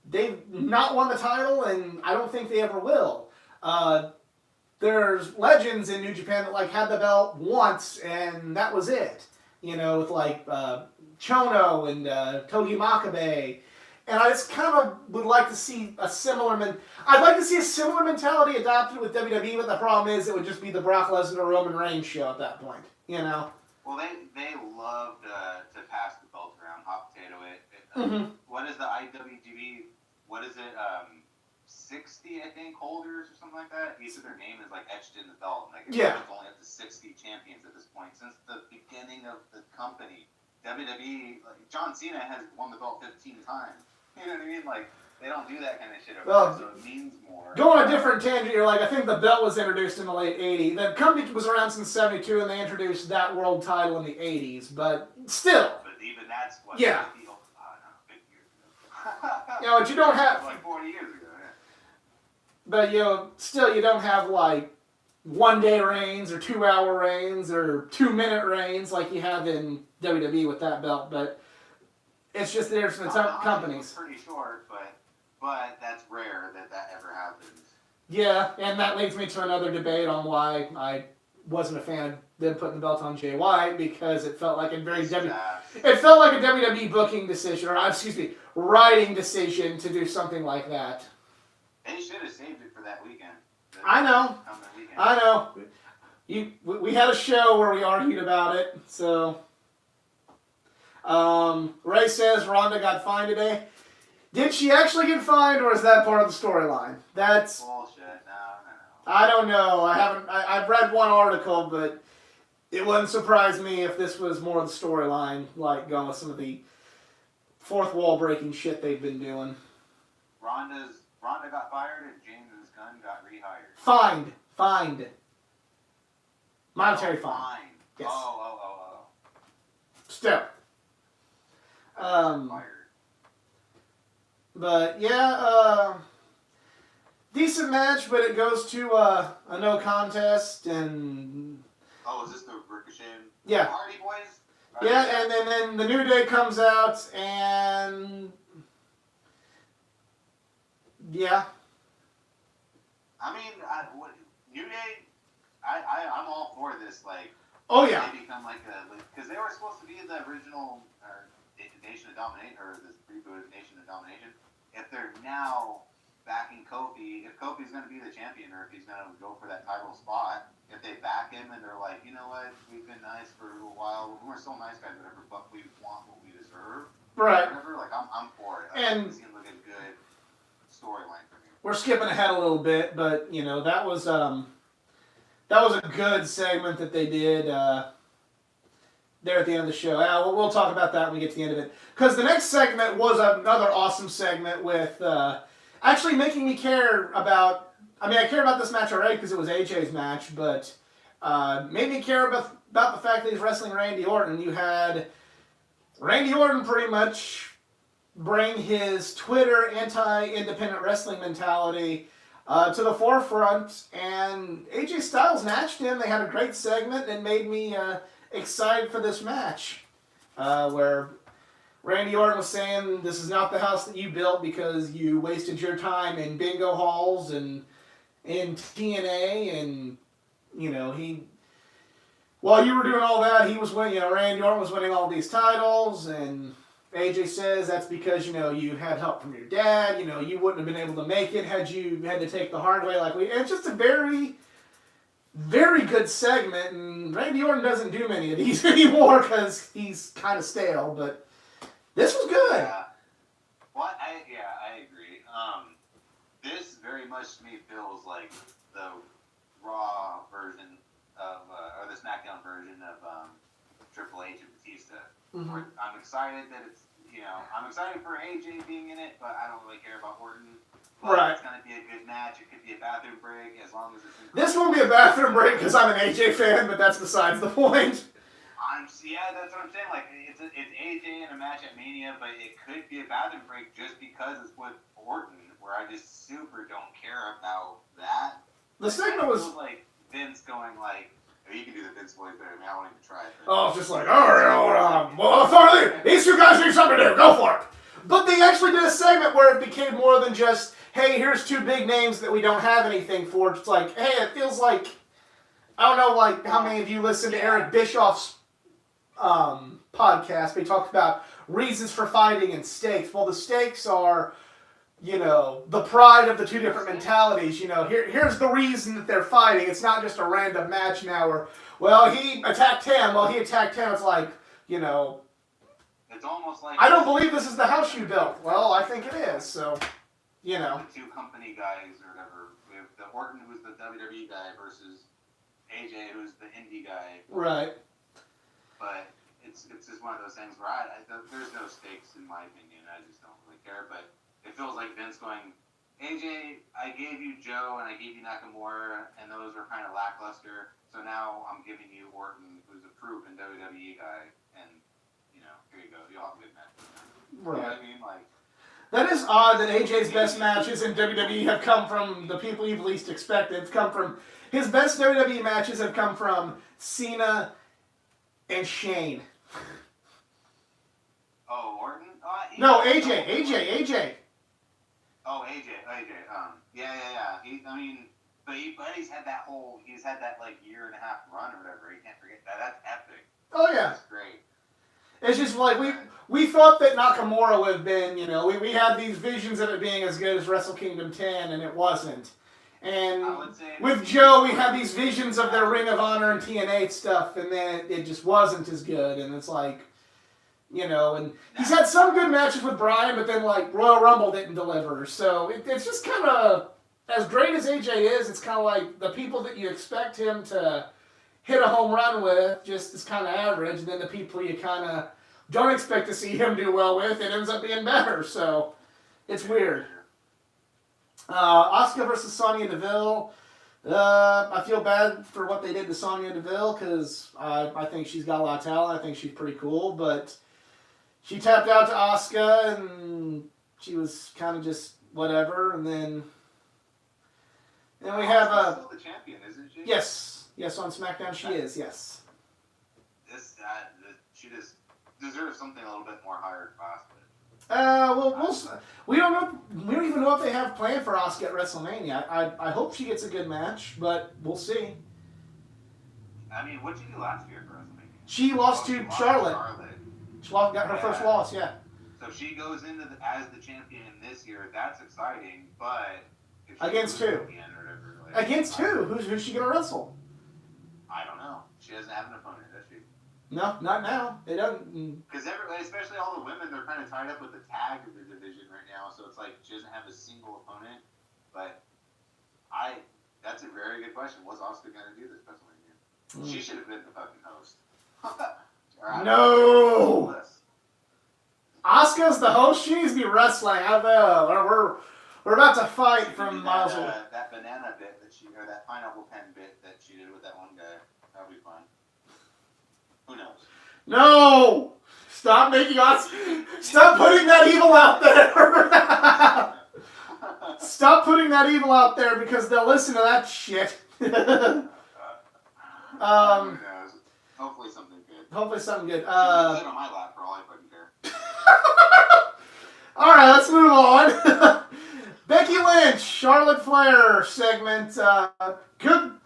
they've not won the title, and I don't think they ever will. There's legends in New Japan that like had the belt once, and that was it. With like Chono and Togi Makabe. And I just kind of would like to see I'd like to see a similar mentality adopted with WWE, but the problem is it would just be the Brock Lesnar or Roman Reigns show at that point, Well, they love to pass the belt around, hot potato it. What is the IWGP? What is it? 60, I think, holders or something like that. Each of their name is like etched in the belt. Like it's only up to 60 champions at this point since the beginning of the company. WWE, like John Cena has won the belt 15 times. You know what I mean? Like, they don't do that kind of shit over Well, there, so it means more. Go on a different tangent. You're like, I think the belt was introduced in the late '80s. The company was around since '72, and they introduced that world title in the '80s. But still, But even that's what. Yeah. 50, no, big years ago. you know, but you don't have. Like 40 years ago. Yeah. But you know, still, you don't have like 1-day reigns or 2-hour reigns or 2-minute reigns like you have in WWE with that belt. But it's just there for the companies. Pretty short, but that's rare that ever happens. Yeah, and that leads me to another debate on why I wasn't a fan of them putting the belt on Jay White, because it felt like a it felt like a WWE booking decision, or excuse me, writing decision to do something like that. They should have saved it for that weekend. I know. We had a show where we argued about it. So, Ray says Ronda got fined today. Did she actually get fined, or is that part of the storyline? That's bullshit. No. I don't know. I've read one article, but it wouldn't surprise me if this was more of the storyline, like going with some of the fourth wall breaking shit they've been doing. Ronda got fired and James Gunn got rehired. Fined. Monetary fine. Yes. Oh. Still. Fired. But yeah, decent match, but it goes to a no contest, and Oh, is this the Ricochet? Yeah. Hardy Boys? yeah, and then the New Day comes out, and yeah. I mean, New Day, I'm all for this. Like, Oh yeah. they become like because they were supposed to be in the original Nation of Domination, or this reboot Nation of Domination. If they're now backing Kofi, if Kofi's going to be the champion, or if he's going to go for that title spot, if they back him and they're like, you know what, we've been nice for a while, we're still nice guys, whatever, but we want what we deserve, Right. whatever. Like, I'm for it. And it seems like a good storyline for me. we're skipping ahead a little bit, but you know that was a good segment that they did there at the end of the show. We'll talk about that when we get to the end of it, because the next segment was another awesome segment with actually making me care about. I mean, I care about this match already because it was AJ's match, but made me care about the fact that he's wrestling Randy Orton. You had Randy Orton pretty much bring his Twitter anti-independent wrestling mentality to the forefront, and AJ Styles matched him. They had a great segment and made me excited for this match, where Randy Orton was saying, this is not the house that you built because you wasted your time in bingo halls and in TNA, and you know, while you were doing all that, he was winning. You know, Randy Orton was winning all these titles, and AJ says that's because, you know, you had help from your dad. You know, you wouldn't have been able to make it had you had to take the hard way like we. It's just a very, very good segment, and Randy Orton doesn't do many of these anymore because he's kind of stale. But this was good. Yeah. Well, I agree. This very much to me feels like the Raw version of, or the SmackDown version of Triple H and Batista. Mm-hmm. I'm excited that it's, I'm excited for AJ being in it, but I don't really care about Orton. But Right. It's going to be a good match. It could be a bathroom break as long as it's in. This won't be a bathroom break because I'm an AJ fan, but that's besides the point. That's what I'm saying. Like, it's AJ in a match at Mania, but it could be a bathroom break just because it's with Orton, where I just super don't care about that. The segment was. Like Vince going like, oh, you can do the Vince voice better. I mean, I won't even try it. Oh, it's just like, all right, well, finally, these two guys need something to do. Go for it. But they actually did a segment where it became more than just, hey, here's two big names that we don't have anything for. It's like, hey, it feels like, I don't know, like how many of you listened to Eric Bischoff's podcast. He talked about reasons for fighting and stakes. Well, the stakes are, you know, the pride of the two different mentalities. You know, here's the reason that they're fighting. It's not just a random match now where, well, he attacked him. Well, he attacked him. It's like, you know, it's almost like, I don't believe this is the house you built. Well, I think it is. So, you know, the two company guys or whatever. We have the Orton, who's the WWE guy, versus AJ, who's the indie guy. right. But it's just one of those things where there's no stakes in my opinion. I just don't really care. But it feels like Vince going, AJ, I gave you Joe and I gave you Nakamura, and those were kind of lackluster. So now I'm giving you Orton, who's a proven WWE guy, and here you go. You'll have a good match. Right. You know what I mean? Like, that is odd that AJ's best matches in WWE have come from the people you've least expected. His best WWE matches have come from Cena and Shane. Oh, Orton? No, AJ. Oh, AJ. Yeah. But he's had that like year and a half run or whatever. You can't forget that. That's epic. Oh yeah. That's great. It's just like we thought that Nakamura would have been, we had these visions of it being as good as Wrestle Kingdom 10, and it wasn't. And with Joe, we had these visions of their Ring of Honor and TNA stuff, and then it just wasn't as good. And it's like, and he's had some good matches with Bryan, but then like Royal Rumble didn't deliver. So it's just kind of, as great as AJ is, it's kind of like the people that you expect him to hit a home run with just is kind of average, and then the people you kind of don't expect to see him do well with, it ends up being better. So it's weird. Asuka versus Sonya Deville. I feel bad for what they did to Sonya Deville because I think she's got a lot of talent. I think she's pretty cool, but she tapped out to Asuka and she was kind of just whatever. And then we have Asuka's still the champion, isn't she? Yes, on SmackDown she is. Yes. She just deserves something a little bit more higher class. We don't know. We don't even know if they have planned for Asuka at WrestleMania. I hope she gets a good match, but we'll see. I mean, what did she do last year for WrestleMania? She lost to Charlotte. She got her first loss. Yeah. So she goes into as the champion this year. That's exciting, but against who? Against who? Who's she gonna wrestle? I don't know. She doesn't have an opponent, does she? No, not now. They don't. Because especially all the women, they're kind of tied up with the tag of the division right now. So it's like she doesn't have a single opponent. But that's a very good question. What's Asuka gonna do this WrestleMania? She should have been the fucking host. No. Asuka's the host. She needs to be wrestling. I know. We're about to fight from miles away. That banana bit or that pineapple pen bit that she did with that one guy. That'll be fun. Who knows? No! Stop making us. Stop putting that evil out there. Stop putting that evil out there because they'll listen to that shit. Who knows? Hopefully something good. Sit on my lap for all I fucking care. All right, let's move on. Becky Lynch, Charlotte Flair segment. Good.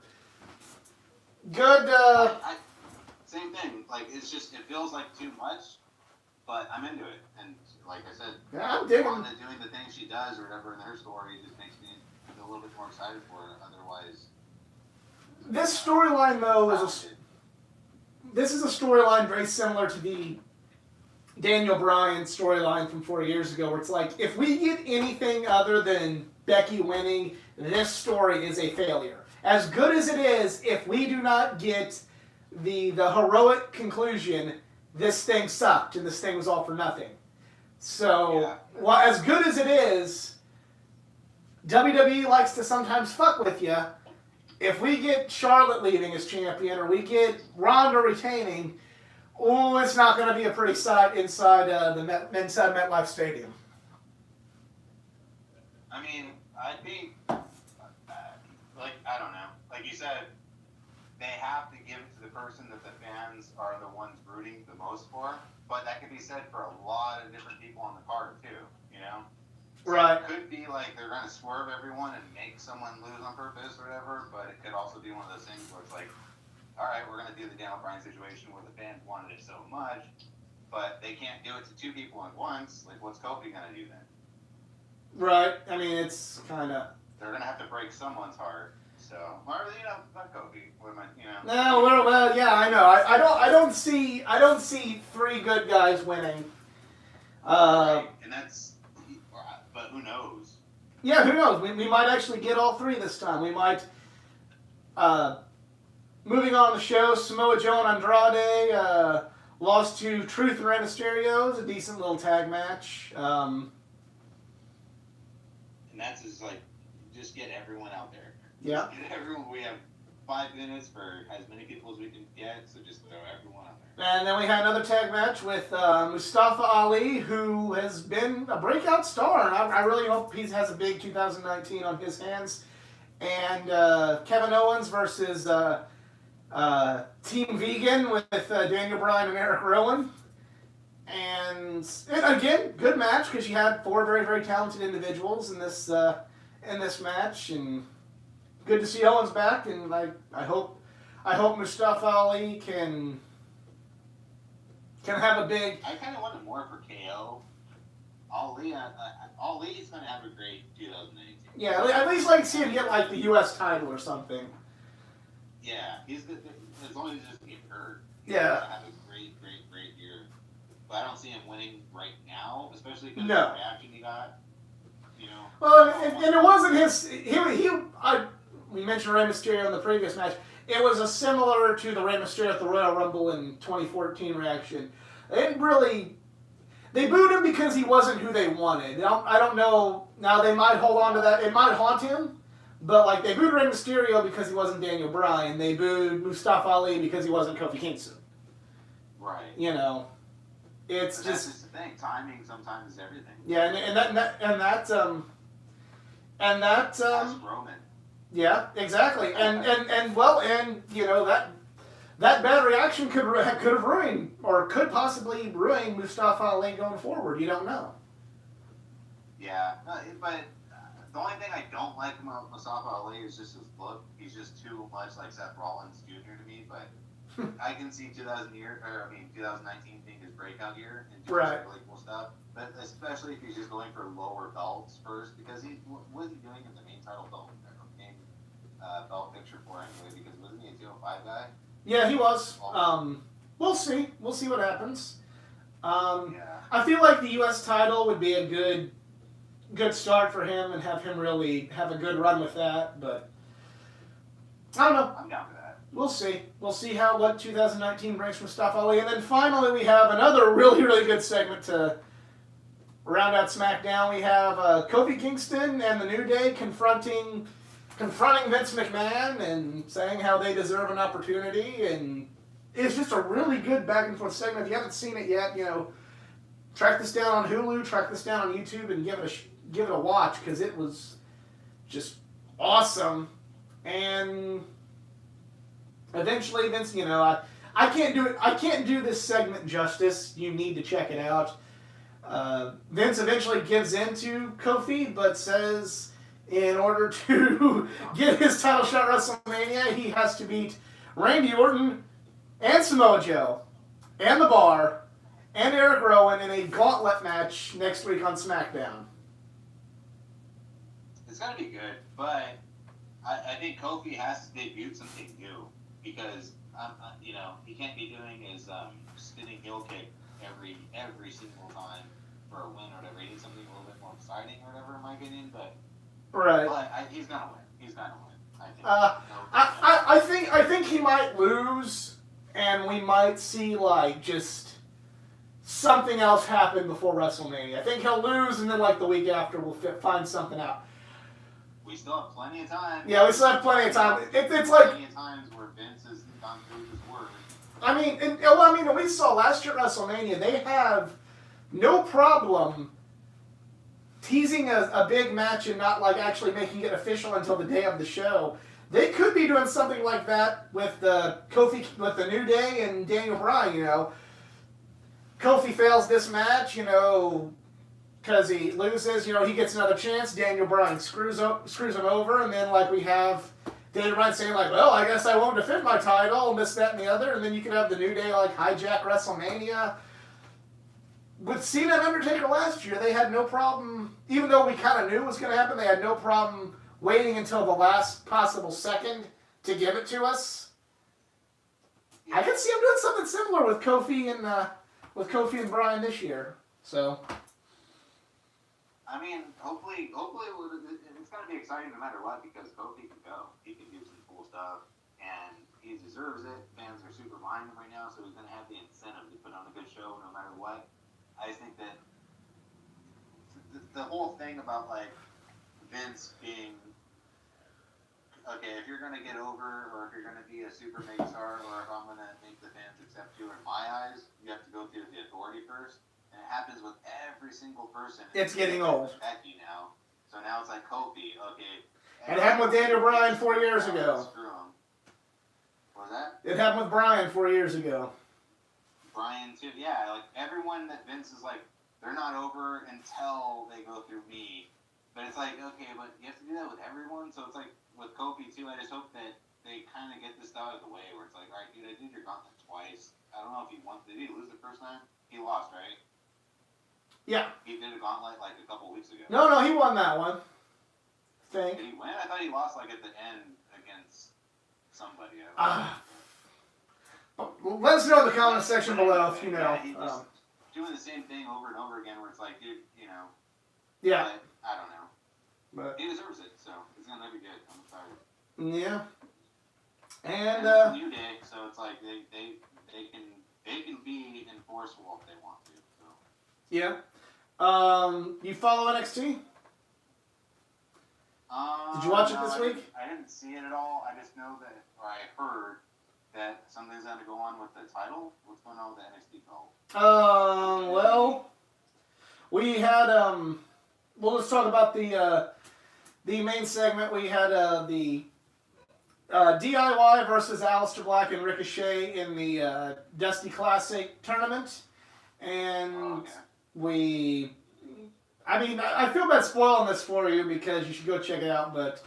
Same thing. Like it feels like too much, but I'm into it. And like I said, I'm digging doing the things she does or whatever in her story just makes me feel a little bit more excited for it. Otherwise, this storyline though is a storyline very similar to the Daniel Bryan storyline from 4 years ago, where it's like, if we get anything other than Becky winning, this story is a failure. As good as it is, if we do not get the heroic conclusion, this thing sucked and this thing was all for nothing. So, well, as good as it is, WWE likes to sometimes fuck with you. If we get Charlotte leaving as champion or we get Ronda retaining, it's not going to be a pretty sight inside inside MetLife Stadium. I mean, I think, I don't know. Like you said, they have to give it to the person that the fans are the ones rooting the most for. But that could be said for a lot of different people on the card, too, So right. It could be like they're going to swerve everyone and make someone lose on purpose or whatever, but it could also be one of those things where it's like, all right, we're going to do the Daniel Bryan situation where the fans wanted it so much, but they can't do it to two people at once. Like, what's Kofi going to do then? Right. I mean, it's kind of... They're going to have to break someone's heart. So, or, not Kofi. What am I, No, well, yeah, I know. I don't see three good guys winning. Right. And that's... But who knows? Yeah, who knows? We might actually get all three this time. We might... Moving on the show, Samoa Joe and Andrade lost to Truth and Rey Mysterio. It was a decent little tag match. And that's just like, just get everyone out there. Yeah. Just get everyone. We have 5 minutes for as many people as we can get, so just throw everyone out there. And then we had another tag match with Mustafa Ali, who has been a breakout star, and I really hope he has a big 2019 on his hands. And Kevin Owens versus Team Vegan with Daniel Bryan and Eric Rowan. And again, good match because you had 4 very, very talented individuals in this match, and good to see Owens back. And I hope Mustafa Ali can have a big. I kind of wanted more for KO. Ali's going to have a great 2018. Yeah, at least like see him get like the U.S. title or something. Yeah, as long as he doesn't get hurt. Yeah. He's gonna have a great, great, great year. But I don't see him winning right now, especially because of the reaction he got. You know. Well, and it wasn't his. We mentioned Rey Mysterio in the previous match. It was a similar to the Rey Mysterio at the Royal Rumble in 2014 reaction. They didn't really. They booed him because he wasn't who they wanted. I don't know. Now they might hold on to that. It might haunt him. But like they booed Rey Mysterio because he wasn't Daniel Bryan. They booed Mustafa Ali because he wasn't Kofi Kingston. Right. You know, it's but just that's the thing. Timing sometimes is everything. yeah, and that Ask Roman. yeah, exactly. And you know that bad reaction could have ruined or could possibly ruin Mustafa Ali going forward. You don't know. Yeah, but the only thing I don't like about Mustafa Ali is just his look. He's just too much like Seth Rollins Jr. to me. But I can see 2019 being his breakout year and doing some really cool stuff. But especially if he's just going for lower belts first, because what is he doing in the main title belt picture for anyway? Because wasn't he a 205 guy? Yeah, he was. We'll see. We'll see what happens. Yeah. I feel like the U.S. title would be a good start for him and have him really have a good run with that. But I don't know. I'm down for that. We'll see. We'll see what 2019 brings Mustafa Ali. And then finally we have another really, really good segment to round out SmackDown. We have Kofi Kingston and the New Day confronting Vince McMahon and saying how they deserve an opportunity. And it's just a really good back and forth segment. If you haven't seen it yet, you know, track this down on Hulu, track this down on YouTube, and give it a watch because it was just awesome. And eventually, Vince, you know, I can't do it. I can't do this segment justice. You need to check it out. Vince eventually gives in to Kofi, but says in order to get his title shot at WrestleMania, he has to beat Randy Orton and Samoa Joe and The Bar and Eric Rowan in a gauntlet match next week on SmackDown. It's gonna be good, but I think Kofi has to debut something new because you know, he can't be doing his spinning heel kick every single time for a win or whatever. He needs something a little bit more exciting or whatever, in my opinion. But he's gonna win. He's gonna win. I think. I think he might lose, and we might see like just something else happen before WrestleMania. I think he'll lose, and then like the week after we'll find something out. We still have plenty of time. Yeah, we still have plenty of time. It's like plenty of times where Vince has gone through his word. I mean, we saw last year at WrestleMania, they have no problem teasing a big match and not like actually making it official until the day of the show. They could be doing something like that with the New Day and Daniel Bryan. You know, Kofi fails this match, you know, because he loses. You know, he gets another chance. Daniel Bryan screws him over, and then like we have Daniel Bryan saying like, "Well, I guess I won't defend my title," and this, that, and the other, and then you can have the New Day like hijack WrestleMania. With Cena and Undertaker last year, they had no problem, even though we kind of knew it was going to happen, they had no problem waiting until the last possible second to give it to us. I can see him doing something similar with Kofi and Bryan this year. So, I mean, hopefully, it's going to be exciting no matter what because Kofi can go. He can do some cool stuff, and he deserves it. Fans are super super behind him right now, so he's going to have the incentive to put on a good show no matter what. I just think that the whole thing about like Vince being okay, if you're going to get over, or if you're going to be a super mega star, or if I'm going to make the fans accept you, in my eyes, you have to go through the authority first. And it happens with every single person. It's getting old. Becky now. So now it's like Kofi, okay. It happened with Daniel Bryan 4 years ago. Screw him. What was that? It happened with Bryan 4 years ago. Bryan too, yeah. Like everyone that Vince is like, they're not over until they go through me. But it's like, okay, but you have to do that with everyone. So it's like with Kofi too. I just hope that they kind of get this out of the way, where it's like, all right, dude, I did your gauntlet twice. I don't know if he won. Did he lose the first time? He lost, right? Yeah. He did a gauntlet like a couple weeks ago. No, he won that one. Think. Did he win? I thought he lost like at the end against somebody. Let us know in the comment section below if you know. Yeah, he's just doing the same thing over and over again, where it's like, dude, you know. Yeah. But, I don't know. But he deserves it, so it's gonna be good. I'm excited. yeah. And And it's a New Day, so it's like they can be enforceable if they want to. So. yeah. You follow NXT? Did you watch it this week? I didn't see it at all. I just know that, or I heard that something's going to go on with the title. What's going on with the NXT title? Well, we had well, let's talk about the main segment. We had the DIY versus Aleister Black and Ricochet in the Dusty Classic tournament, and I feel bad spoiling this for you because you should go check it out, but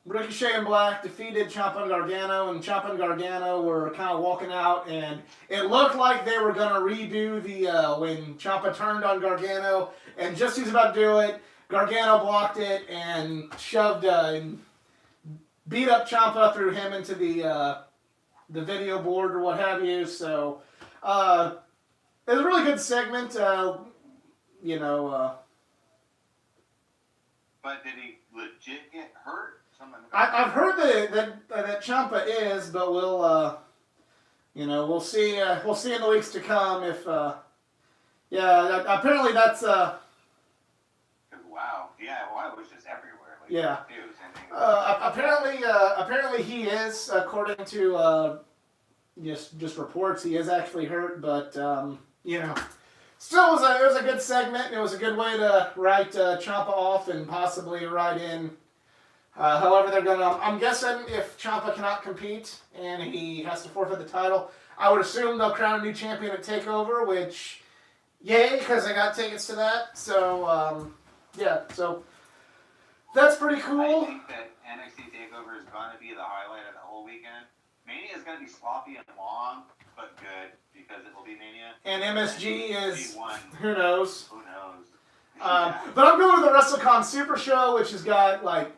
Ricochet and Black defeated Ciampa and Gargano, and Ciampa and Gargano were kind of walking out, and it looked like they were going to redo the when Ciampa turned on Gargano, and just as he was about to do it, Gargano blocked it and shoved and beat up Ciampa, threw him into the video board or what have you. So it was a really good segment. But did he legit get hurt? I've heard that Ciampa is, but we'll see. We'll see in the weeks to come if. Apparently that's. Wow. Yeah. Well, it was just everywhere. Like, yeah. Apparently he is, according to just reports, he is actually hurt, but still it was a good segment. It was a good way to write Ciampa off and possibly write in. However, they're gonna. I'm guessing if Ciampa cannot compete and he has to forfeit the title, I would assume they'll crown a new champion at Takeover. Which, yay, because I got tickets to that. So so that's pretty cool. I think that NXT Takeover is going to be the highlight of the whole weekend. Mania is going to be sloppy and long, but good because it will be Mania. And MSG is who knows. Who knows? But I'm going to the WrestleCon Super Show, which has got like.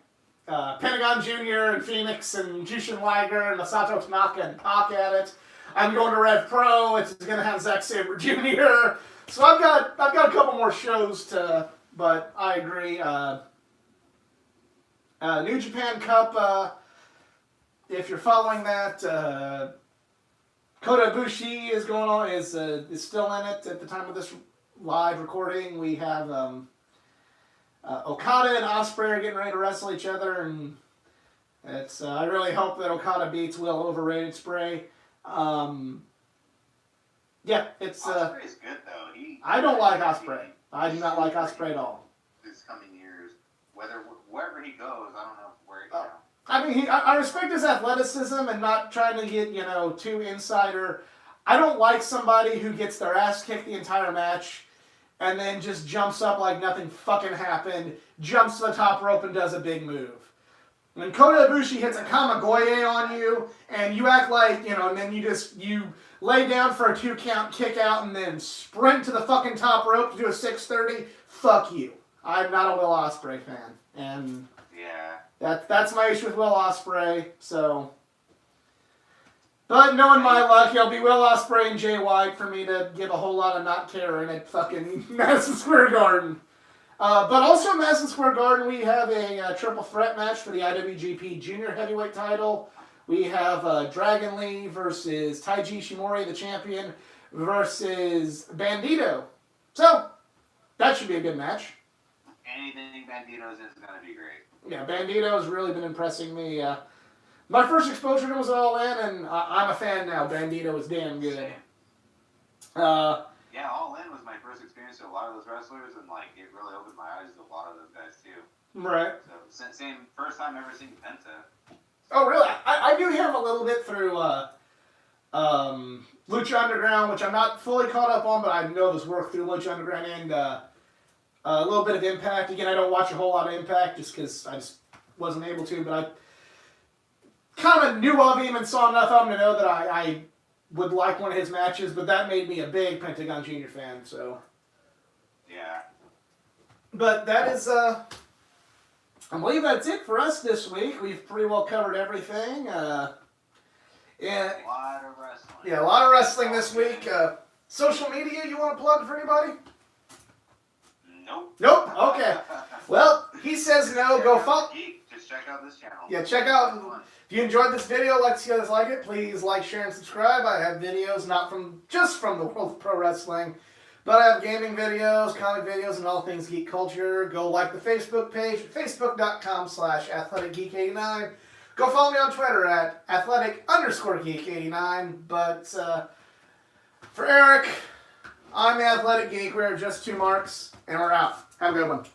Pentagon Jr. and Phoenix and Jushin Liger and Masato Tanaka and Pac at it. I'm going to Rev Pro, which is going to have Zack Sabre Jr. So I've got a couple more shows to, but I agree. New Japan Cup. If you're following that, Kota Ibushi is going on. Is still in it at the time of this live recording. We have. Okada and Ospreay are getting ready to wrestle each other, and it's. I really hope that Okada beats Will Overrated Spray. It's. Ospreay's good though. I don't like Ospreay. I do not like Ospreay at all. This coming years, wherever he goes, I don't know where he goes. I mean, I respect his athleticism and not trying to get too insider. I don't like somebody who gets their ass kicked the entire match. And then just jumps up like nothing fucking happened, jumps to the top rope and does a big move. When Kota Ibushi hits a Kamigoye on you, and you act like, and then you lay down for a 2 count, kick out, and then sprint to the fucking top rope to do a 630, fuck you. I'm not a Will Ospreay fan. And that's my issue with Will Ospreay, so... But knowing my luck, it'll be Will Ospreay and Jay White for me to give a whole lot of not caring at fucking Madison Square Garden. But also in Madison Square Garden, we have a triple threat match for the IWGP Junior Heavyweight title We have Dragon Lee versus Taiji Shimori, the champion, versus Bandito. So, that should be a good match. Anything Banditos is going to be great. Yeah, Bandito's really been impressing me. My first exposure to him was All In, and I'm a fan now. Bandito is damn good. Same. Uh, Yeah, All In was my first experience with a lot of those wrestlers, and like it really opened my eyes to a lot of those guys too. right. So same first time ever seeing Penta. Oh, really? I knew him a little bit through Lucha Underground, which I'm not fully caught up on, but I know this work through Lucha Underground and a little bit of Impact. Again, I don't watch a whole lot of Impact just because I just wasn't able to, but I kind of knew of him and saw enough of him to know that I would like one of his matches, but that made me a big Pentagon Jr. fan, so. Yeah. But that is, I believe that's it for us this week. We've pretty well covered everything. Yeah, A lot of wrestling. yeah, a lot of wrestling this week. Social media you want to plug for anybody? Nope. Nope. Okay. Well, he says no. Go follow. Just check out this channel. Yeah, check out. If you enjoyed this video, let's see you guys like it. Please like, share, and subscribe. I have videos not just from the world of pro wrestling, but I have gaming videos, comic videos, and all things geek culture. Go like the Facebook page, facebook.com/athleticgeek89. Go follow me on Twitter at athletic_geek89. But for Eric, I'm the Athletic Geek. We're just two marks, and we're out. Have a good one.